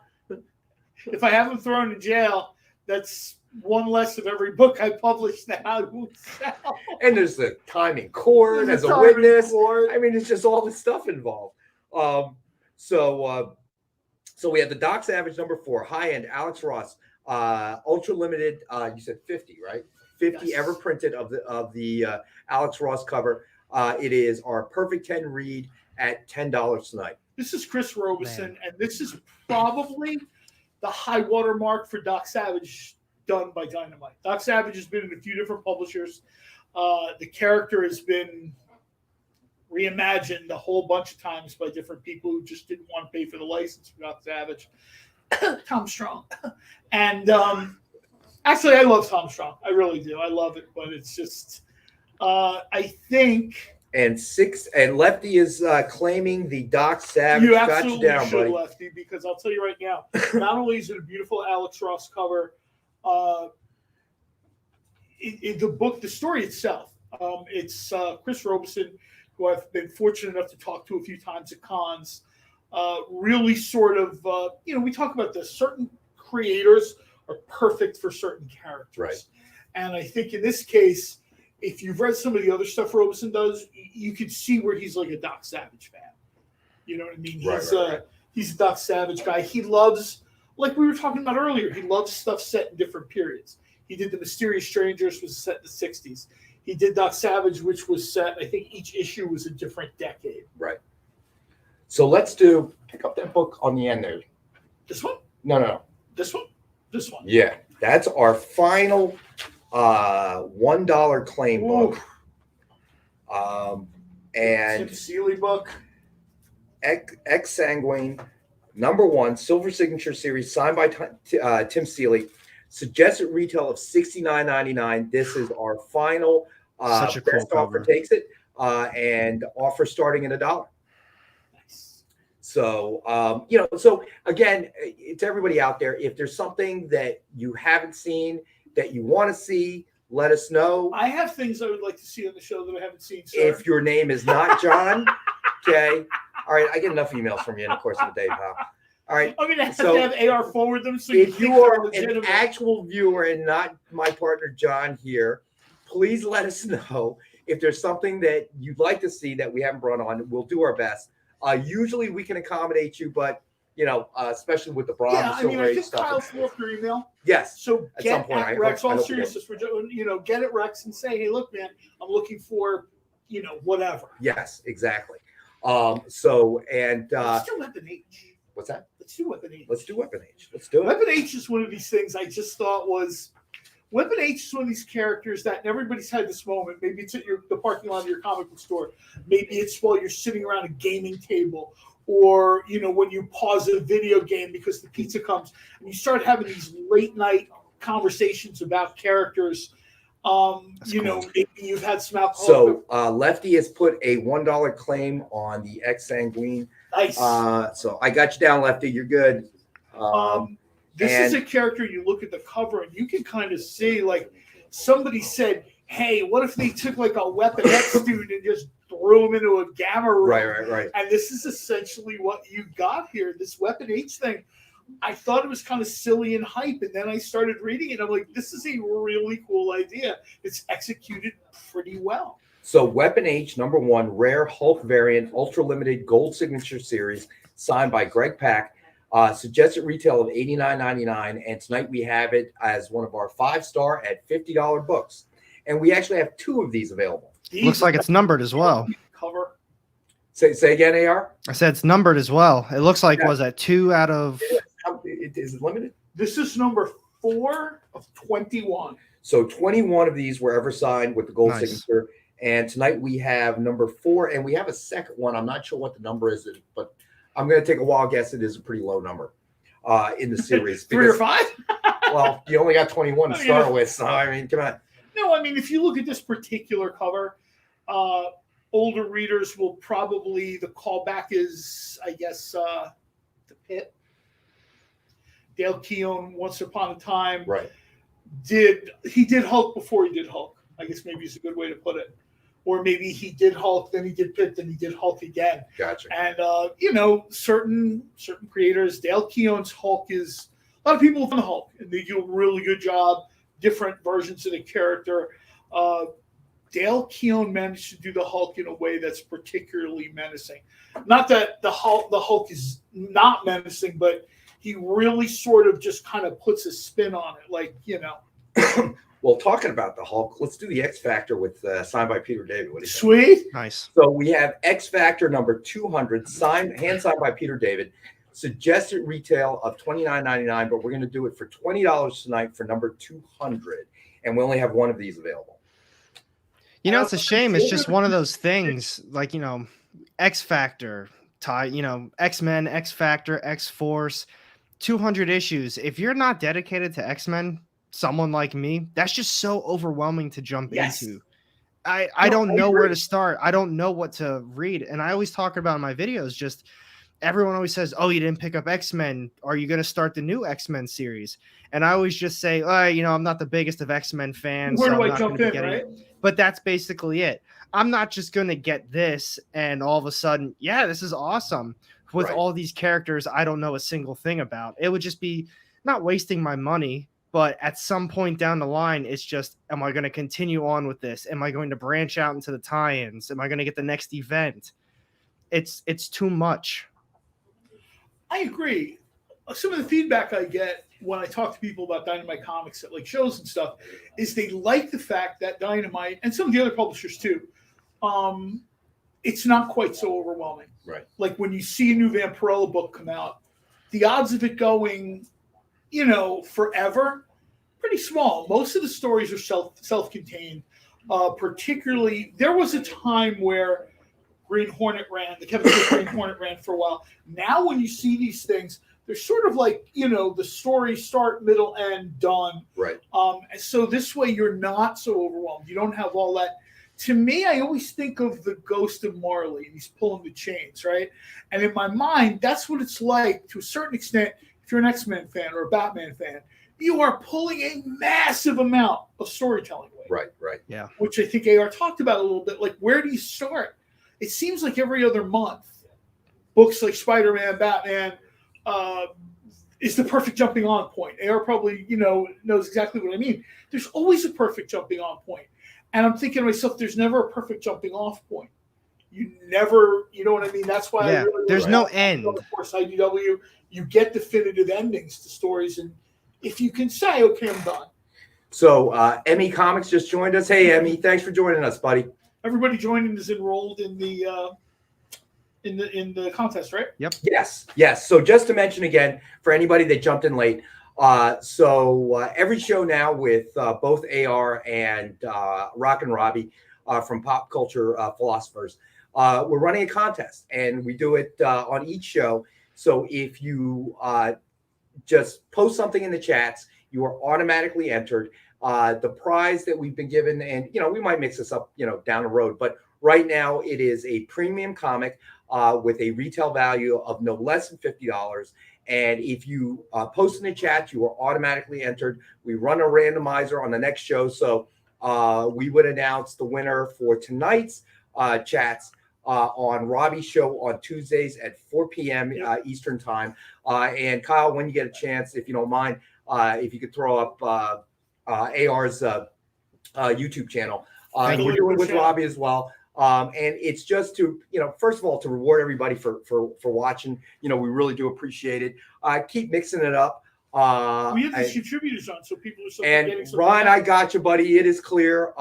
if I have him thrown in jail, that's one less of every book I publish now I won't sell. And there's the time in court as a witness. I mean, it's just all this stuff involved. So we have the Doc Savage number 4, high-end Alex Ross, ultra limited. You said 50, right? 50 ever printed of the Alex Ross cover. It is our perfect 10 read at $10 tonight. This is Chris Robeson, and this is probably the high water mark for Doc Savage done by Dynamite. Doc Savage has been in a few different publishers. The character has been reimagined a whole bunch of times by different people who just didn't want to pay for the license for Doc Savage. Tom Strong. And actually, I love Tom Strong. I really do. I love it, but it's just, I think... And Lefty is claiming the Doc Savage. You absolutely down, should, buddy. Lefty, because I'll tell you right now, not only is it a beautiful Alex Ross cover, The book, the story itself, it's Chris Robeson, who I've been fortunate enough to talk to a few times at cons. Really sort of, we talk about this. Certain creators are perfect for certain characters. Right. And I think in this case, if you've read some of the other stuff Robeson does, you could see where he's like a Doc Savage fan. You know what I mean? He's a Doc Savage guy. He loves, like we were talking about earlier, he loves stuff set in different periods. He did The Mysterious Strangers, was set in the 60s. He did Doc Savage, which was set, I think each issue was a different decade. Right. So pick up that book on the end there. This one? No. This one? This one. Yeah. That's our final $1 claim book. And Tim Seeley book. Ex Sanguine, #1, Silver Signature Series, signed by Tim Seeley. Suggested retail of $69.99. This is our final Such a cool best offer cover. takes it, and offer starting at $1. Nice. So so again, it's everybody out there. If there's something that you haven't seen that you want to see, let us know. I have things I would like to see on the show that I haven't seen, sir. If your name is not John, okay. All right, I get enough emails from you in the course of the day, pal. All right. I'm going to have AR forward them. So if you are an legitimate. actual viewer and not my partner John here, please let us know if there's something that you'd like to see that we haven't brought on. We'll do our best. Usually we can accommodate you, but especially with the bronze and I silver age think stuff. Kyle's through your email. Yes. So at get some point, at Rex. I All hope seriousness, get at Rex and say, hey, look, man, I'm looking for, whatever. Yes, exactly. Let's do Weapon H. What's that? Let's do Weapon H. Let's do Weapon H. Let's do it. Weapon H is one of these things I just thought was Weapon H is one of these characters that and everybody's had this moment. Maybe it's at the parking lot of your comic book store. Maybe it's while you're sitting around a gaming table, or when you pause a video game because the pizza comes, and you start having these late night conversations about characters. Maybe you've had some alcohol. So Lefty has put a $1 claim on the Ex Sanguine. Nice. So I got you down, Lefty. You're good. This is a character, you look at the cover and you can kind of see, like, somebody said, hey, what if they took like a Weapon X dude and just threw him into a gamma room? Right. And this is essentially what you got here. This Weapon H thing, I thought it was kind of silly and hype, and then I started reading it. I'm like, this is a really cool idea. It's executed pretty well. So Weapon H, #1, rare Hulk variant, ultra limited gold signature series, signed by Greg Pak. Suggested retail of $89.99, and tonight we have it as one of our 5-star at $50 books. And we actually have 2 of these available. Looks like it's numbered as well. Cover. Say again, AR? I said it's numbered as well. It looks like, was that 2 out of... Is it limited? This is number 4 of 21. So 21 of these were ever signed with the gold signature. And tonight we have number 4, and we have a second one. I'm not sure what the number is, but I'm going to take a wild guess. It is a pretty low number in the series. 3 or 5? Well, you only got 21 to start with. So, I mean, come on. No, I mean, if you look at this particular cover, older readers will probably, the callback is, I guess, The Pit. Dale Keown, Once Upon a Time. Right. He did Hulk before he did Hulk. I guess maybe is a good way to put it. Or maybe he did Hulk, then he did Pit, then he did Hulk again. Gotcha. And certain creators, Dale Keown's Hulk is, a lot of people have done the Hulk, and they do a really good job. Different versions of the character. Dale Keown managed to do the Hulk in a way that's particularly menacing. Not that the Hulk is not menacing, but he really sort of just kind of puts a spin on it, Well, talking about the Hulk, let's do the X Factor with signed by Peter David. What do you think? Sweet. Nice. So we have X Factor number 200, hand signed by Peter David. Suggested retail of $29.99, but we're going to do it for $20 tonight for number 200, and we only have 1 of these available. It's a shame. It's just one of those things, like, X Factor, X-Men, X Factor, X Force, 200 issues. If you're not dedicated to X-Men, someone like me, that's just so overwhelming to jump into. I don't know where to start. I don't know what to read. And I always talk about in my videos, just everyone always says, "Oh, you didn't pick up X-Men. Are you going to start the new X-Men series?" And I always just say, I'm not the biggest of X-Men fans. Where so do I'm I not jump gonna be in, getting right? it. But that's basically it. I'm not just going to get this and all of a sudden, this is awesome with all these characters I don't know a single thing about. It would just be not wasting my money, but at some point down the line, it's just, am I going to continue on with this? Am I going to branch out into the tie-ins? Am I going to get the next event? It's too much. I agree. Some of the feedback I get when I talk to people about Dynamite Comics at like shows and stuff is they like the fact that Dynamite and some of the other publishers too, it's not quite so overwhelming. Right. Like when you see a new Vampirella book come out, the odds of it going, forever, pretty small. Most of the stories are self-contained. Particularly, there was a time where Green Hornet ran, the Kevin Smith Green Hornet ran for a while. Now when you see these things, they're sort of like, the story start, middle, end, done. Right. And so this way you're not so overwhelmed. You don't have all that. To me, I always think of the ghost of Marley, and he's pulling the chains, right? And in my mind, that's what it's like to a certain extent. If you're an X-Men fan or a Batman fan, you are pulling a massive amount of storytelling away. Right. Yeah. Which I think AR talked about a little bit. Like, where do you start? It seems like every other month, books like Spider-Man, Batman, is the perfect jumping on point. AR probably, knows exactly what I mean. There's always a perfect jumping on point. And I'm thinking to myself, there's never a perfect jumping off point. You never, you know what I mean? That's why there's no end. Of course, IDW, you get definitive endings to stories. And if you can say, okay, I'm done. So Emmy Comics just joined us. Hey, Emmy, thanks for joining us, buddy. Everybody joining is enrolled in the contest, right? Yep. Yes. So just to mention again, for anybody that jumped in late, every show now with both AR and Rock and Robbie from Pop Culture Philosophers, we're running a contest, and we do it on each show. So if you just post something in the chats, you are automatically entered. The prize that we've been given, and we might mix this up, down the road, but right now it is a premium comic with a retail value of no less than $50. And if you post in the chat, you are automatically entered. We run a randomizer on the next show, so we would announce the winner for tonight's chats on Robbie's show on Tuesdays at 4 p.m. Eastern time. And Kyle, when you get a chance, if you don't mind, if you could throw up AR's YouTube channel. We're doing it with Robbie as well. And it's just to, first of all, to reward everybody for watching. We really do appreciate it. Keep mixing it up. We have these contributors on, so people are getting something. Ron, I got you, buddy. It is clear,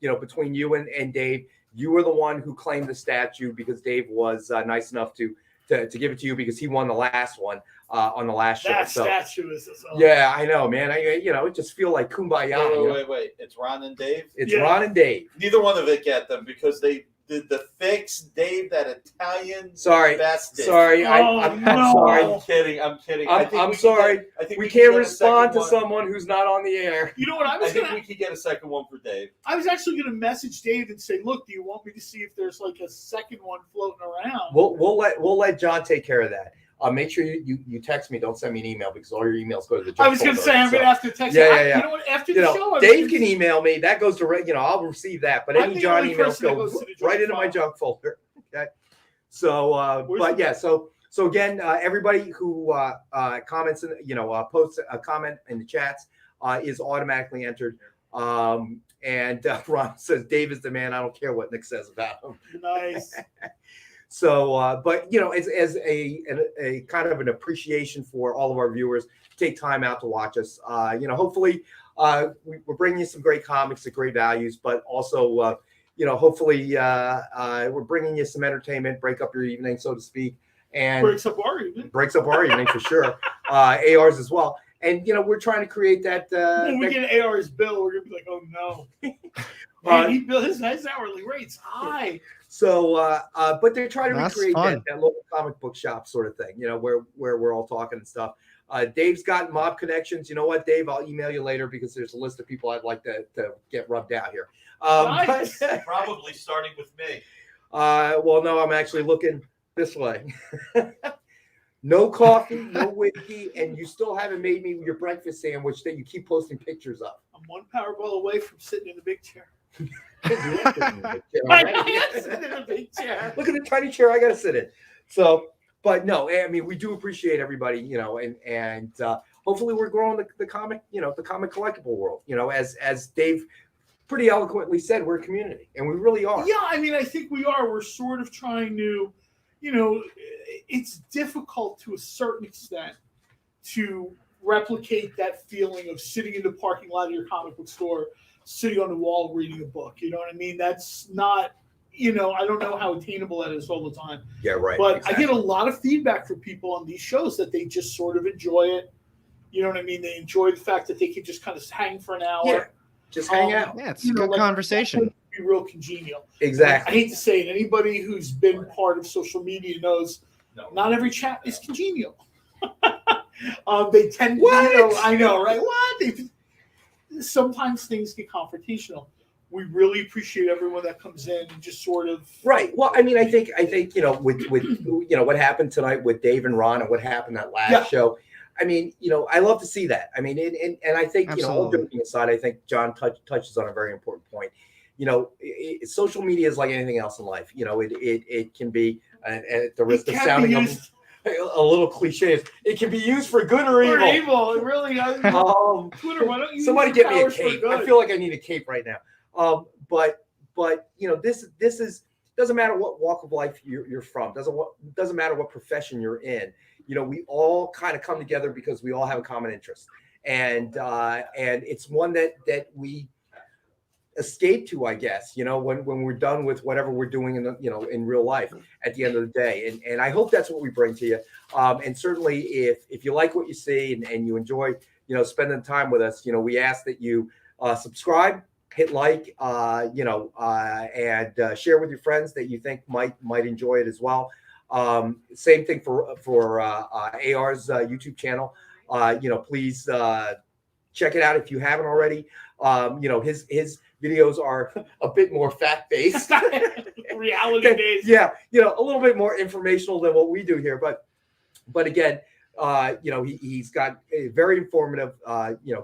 between you and Dave, you were the one who claimed the statue because Dave was nice enough to give it to you because he won the last one on the last show. That statue is yeah, I know, man. It just feel like kumbaya. Wait. It's Ron and Dave? It's Ron and Dave. Neither one of it get them because they did the fix Dave that Italian. Sorry. Bastard. Sorry. I'm sorry. I'm kidding. I'm sorry. We can't respond to someone who's not on the air. You know what? I think we could get a second one for Dave. I was actually going to message Dave and say, look, do you want me to see if there's like a second one floating around? We'll let John take care of that. Make sure you text me. Don't send me an email because all your emails go to the junk I was going to say, I'm going to have to text you. Yeah. You know what? After the show, Dave can email me. That goes to, I'll receive that. But any John emails go right into my junk folder. Okay. So, but yeah, so again, everybody who comments, posts a comment in the chats is automatically entered. And Ron says, Dave is the man. I don't care what Nick says about him. Nice. So, but as a kind of an appreciation for all of our viewers, take time out to watch us. Hopefully, we're bringing you some great comics at great values, but also, hopefully, we're bringing you some entertainment, break up your evening, so to speak, and breaks up our evening for sure. AR's as well, and we're trying to create that. When we get AR's bill, we're gonna be like, oh no. Man, he billed his hourly rates high. So, but they're trying to recreate that local comic book shop sort of thing, where we're all talking and stuff. Dave's got mob connections. You know what, Dave? I'll email you later because there's a list of people I'd like to get rubbed out here. Nice. Probably starting with me. Well, no, I'm actually looking. this way. No coffee, no whiskey, and you still haven't made me your breakfast sandwich that you keep posting pictures of. I'm one Powerball away from sitting in the big chair. I am sitting in a big chair. Look at the tiny chair I got to sit in. So, but no, I mean, we do appreciate everybody, and hopefully we're growing the comic, the comic collectible world. As Dave pretty eloquently said, we're a community, and we really are. Yeah, I mean, I think we are. We're sort of trying to, it's difficult to a certain extent to replicate that feeling of sitting in the parking lot of your comic book store, sitting on the wall reading a book. You know what I mean? That's not, I don't know how attainable that is all the time. Yeah, right. But exactly. I get a lot of feedback from people on these shows that they just sort of enjoy it. You know what I mean? They enjoy the fact that they can just kind of hang for an hour. Yeah, just hang out. Yeah, it's a good conversation. Be real congenial. Exactly. I hate to say it. Anybody who's been part of social media knows not every chat is congenial. They tend to, I know, right? Sometimes things get confrontational. We really appreciate everyone that comes in and just sort of right. Well, I mean, I think with what happened tonight with Dave and Ron and what happened that last show. I mean, I love to see that. I mean, and I think all joking aside, I think John touches on a very important point. Social media is like anything else in life. It can be, at the risk of sounding a little cliche, it can be used for good or evil. It really is. Twitter, why don't you somebody get me a cape? I feel like I need a cape right now. But this is doesn't matter what walk of life you're from. Doesn't matter what profession you're in. We all kind of come together because we all have a common interest, and it's one that we escape to, I guess, when we're done with whatever we're doing in real life at the end of the day. And I hope that's what we bring to you. And certainly if you like what you see and you enjoy, spending time with us, we ask that you subscribe, hit like, and share with your friends that you think might enjoy it as well. Same thing for AR's YouTube channel. Please check it out if you haven't already. His videos are a bit more fact-based. Reality based. Yeah, a little bit more informational than what we do here. But again, he's got a very informative,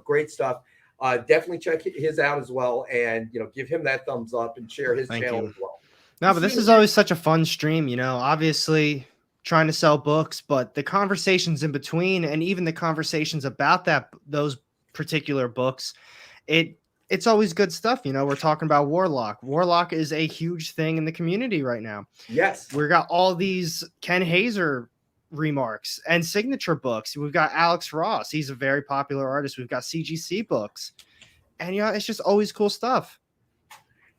great stuff. Definitely check his out as well, and give him that thumbs up and share his channel as well. No, but this is always such a fun stream. Obviously trying to sell books, but the conversations in between, and even the conversations about those particular books, it's always good stuff. We're talking about Warlock. Warlock is a huge thing in the community right now. Yes. We've got all these Ken Hazer remarks and signature books. We've got Alex Ross. He's a very popular artist. We've got CGC books. And, it's just always cool stuff.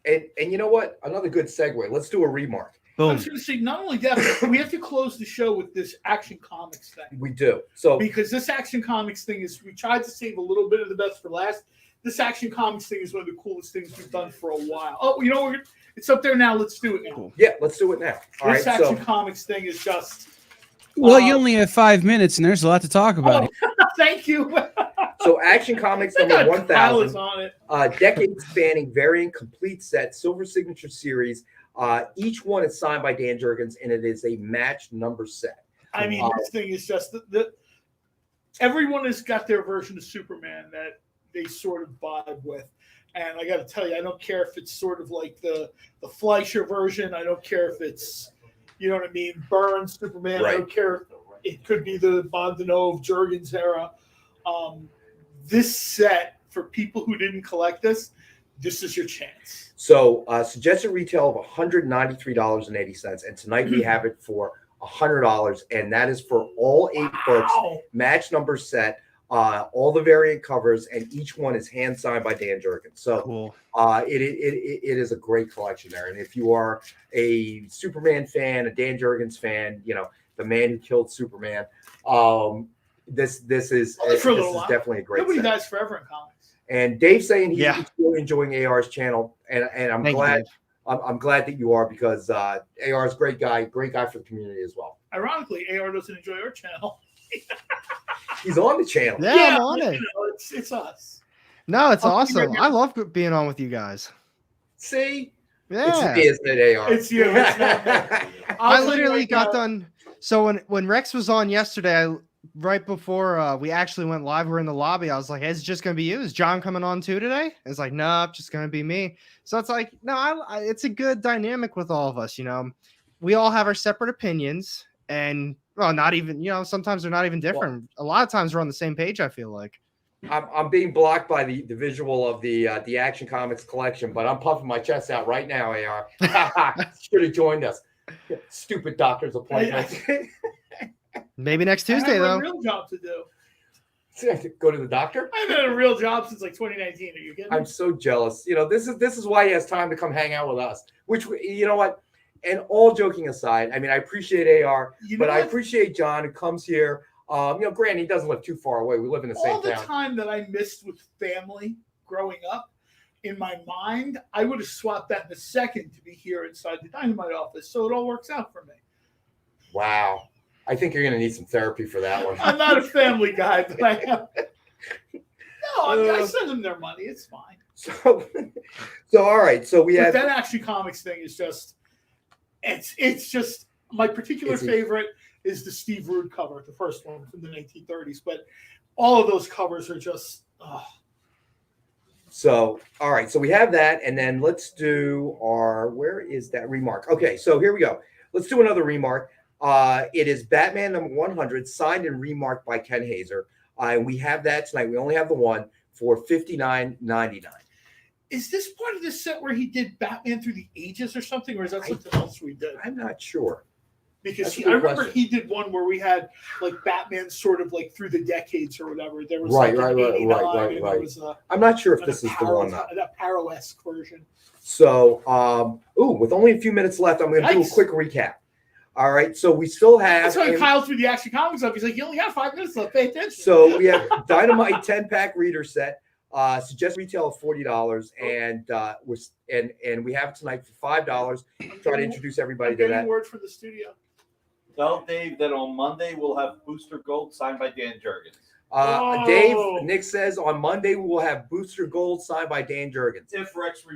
And you know what? Another good segue. Let's do a remark. Boom. I was going to say, not only that, we have to close the show with this Action Comics thing. We do. So because this Action Comics thing is, we tried to save a little bit of the best for last. This Action Comics thing is one of the coolest things we've done for a while. Oh, it's up there now. Let's do it now. Cool. Yeah, let's do it now. All this Action Comics thing is just. Well, you only have 5 minutes, and there's a lot to talk about. Thank you. So Action Comics number 1000, on it. decade-spanning variant complete set, silver signature series. Each one is signed by Dan Jurgens, and it is a match number set. I mean, this thing is just everyone has got their version of Superman that they sort of vibe with. And I got to tell you, I don't care if it's sort of like the Fleischer version. I don't care if it's, Burns Superman. Right. I don't care. It could be the Bondanove Jurgens era. This set, for people who didn't collect this is your chance. So suggested retail of $193.80. And tonight we have it for $100. And that is for all 8 books, match number set. All the variant covers, and each one is hand signed by Dan Jurgens. So cool. It is a great collection there. And if you are a Superman fan, a Dan Jurgens fan, the man who killed Superman, this is definitely a great. Nobody set. dies forever in comics. And Dave's saying he's really enjoying AR's channel, and I'm glad. I'm glad that you are, because AR is a great guy for the community as well. Ironically, AR doesn't enjoy our channel. He's on the channel. Yeah, I'm on it. It's us. No, it's awesome. I love being on with you guys. See, Yeah. It's me, isn't it, AR? It's you. It's not me. I literally got done. So when Rex was on yesterday, right before we actually went live, we're in the lobby. I was like, hey, "Is it just gonna be you? Is John coming on too today?" It's like, "No, just gonna be me." So it's like, no, it's a good dynamic with all of us. We all have our separate opinions, and well, not even sometimes they're not even different. A lot of times we're on the same page. I feel like. I'm being blocked by the visual of the Action Comics collection, but I'm puffing my chest out right now, AR. Should have joined us. Stupid doctor's appointment. Maybe next Tuesday, I have though. a real job to do. Go to the doctor? I've had a real job since like 2019. Are you kidding me? I'm so jealous. This is why he has time to come hang out with us. Which, you know what? And all joking aside, I mean, I appreciate AR, but I appreciate John who comes here. Granted, he doesn't live too far away. We live in the same All the town. time that I missed with family growing up, in my mind, I would have swapped that in a second to be here inside the Dynamite office. So it all works out for me. Wow. I think you're going to need some therapy for that one. I'm not a family guy, but I am. No, I send them their money. It's fine. So all right. So we have that Action Comics thing is just, it's just my particular favorite is the Steve Rude cover, the first one from the 1930s. But all of those covers are just. So, all right. So we have that. And then let's do where is that remark? Okay. So here we go. Let's do another remark. It is Batman number 100, signed and remarked by Ken Hazer. And we have that tonight. We only have the one for $59.99. Is this part of the set where he did Batman Through the Ages or something? Or is that something else we did? I'm not sure. Because I remember he did one where we had like Batman sort of like through the decades or whatever. There was right. There was I'm not sure if this is the one. That Arrow-esque version. So, with only a few minutes left, I'm going to do a quick recap. All right, so we still have. That's why Kyle threw the Action Comics up. He's like, you only got 5 minutes left. Pay attention. So we have Dynamite 10-pack reader set. Suggest retail of $40, and we have it tonight for $5. Try to introduce everybody to that. Word from the studio. Tell Dave that on Monday we'll have Booster Gold signed by Dan Jurgens. Dave, Nick says on Monday we will have Booster Gold signed by Dan Jurgens. If Rex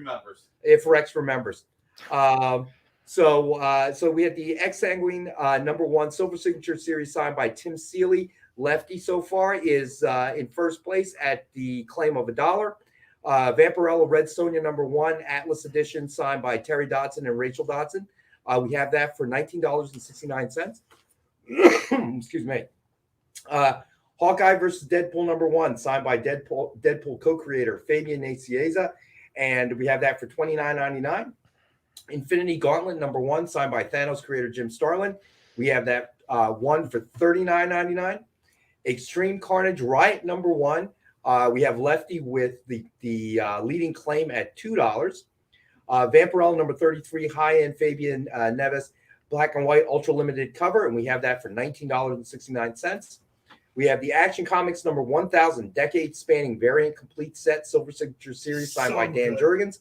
remembers. So we had the X Sanguine number 1 Silver Signature Series signed by Tim Seeley. Lefty so far is in first place at the claim of $1. Vampirella Red Sonja number 1 Atlas Edition signed by Terry Dodson and Rachel Dodson. We have that for $19.69. Excuse me. Hawkeye versus Deadpool number 1 signed by Deadpool co-creator Fabian Nicieza, and we have that for $29.99. Infinity Gauntlet number 1 signed by Thanos creator Jim Starlin. We have that one for $39.99. Extreme Carnage Riot number 1. We have Lefty with the leading claim at $2. Vampirella number 33 high-end Fabian Neves black and white ultra limited cover, and we have that for $19.69. We have the Action Comics number 1000 decade spanning variant complete set Silver Signature Series signed by Dan Jurgens.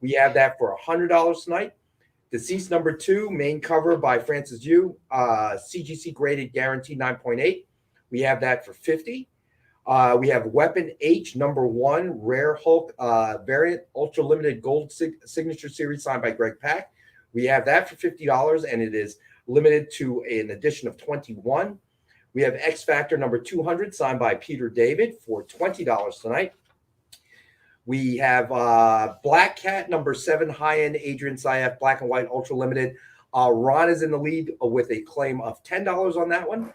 We have that for $100 tonight. Deceased number 2 main cover by Francis Yu, CGC graded guaranteed 9.8. We have that for $50. We have Weapon H number 1 rare Hulk variant ultra limited gold signature series signed by Greg Pak. We have that for $50, and it is limited to an edition of 21. We have X Factor number 200 signed by Peter David for $20 tonight. We have Black Cat number 7 high-end Adrian Syaf black and white ultra limited. Ron is in the lead with a claim of $10 on that one.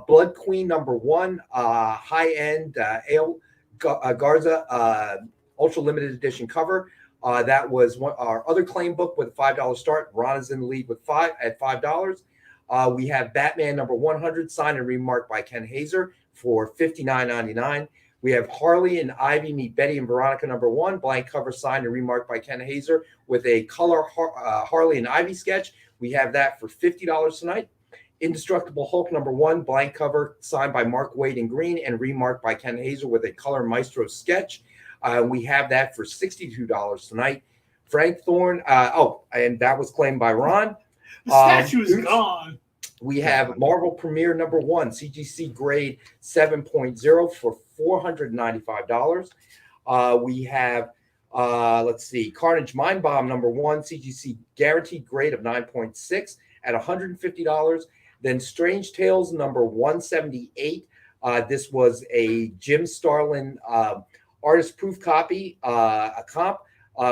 Blood Queen number 1 high-end Ale Garza ultra limited edition cover. That was our other claim book with a $5 start. Ron is in the lead with $5. We have Batman number 100 signed and remarked by Ken Hazer for $59.99. We have Harley and Ivy Meet Betty and Veronica number 1 blank cover signed and remarked by Ken Hazer with a color Harley and Ivy sketch. We have that for $50 tonight. Indestructible Hulk number 1 blank cover signed by Mark Waid in green and remarked by Ken Hazer with a color Maestro sketch. We have that for $62 tonight. Frank Thorne. And that was claimed by Ron. The statue is gone. We have Marvel Premiere number 1 CGC grade 7.0 for $495. We have Let's see. Carnage Mind Bomb number 1, CGC guaranteed grade of 9.6 at $150. Then Strange Tales number 178. This was a Jim Starlin artist proof copy, a comp.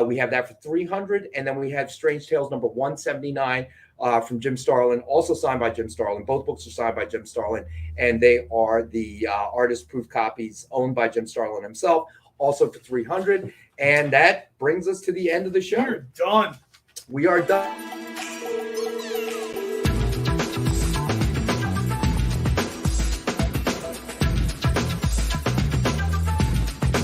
We have that for $300. And then we have Strange Tales number 179 from Jim Starlin, also signed by Jim Starlin. Both books are signed by Jim Starlin, and they are the artist proof copies owned by Jim Starlin himself, also for $300. And that brings us to the end of the show. We're done. We are done.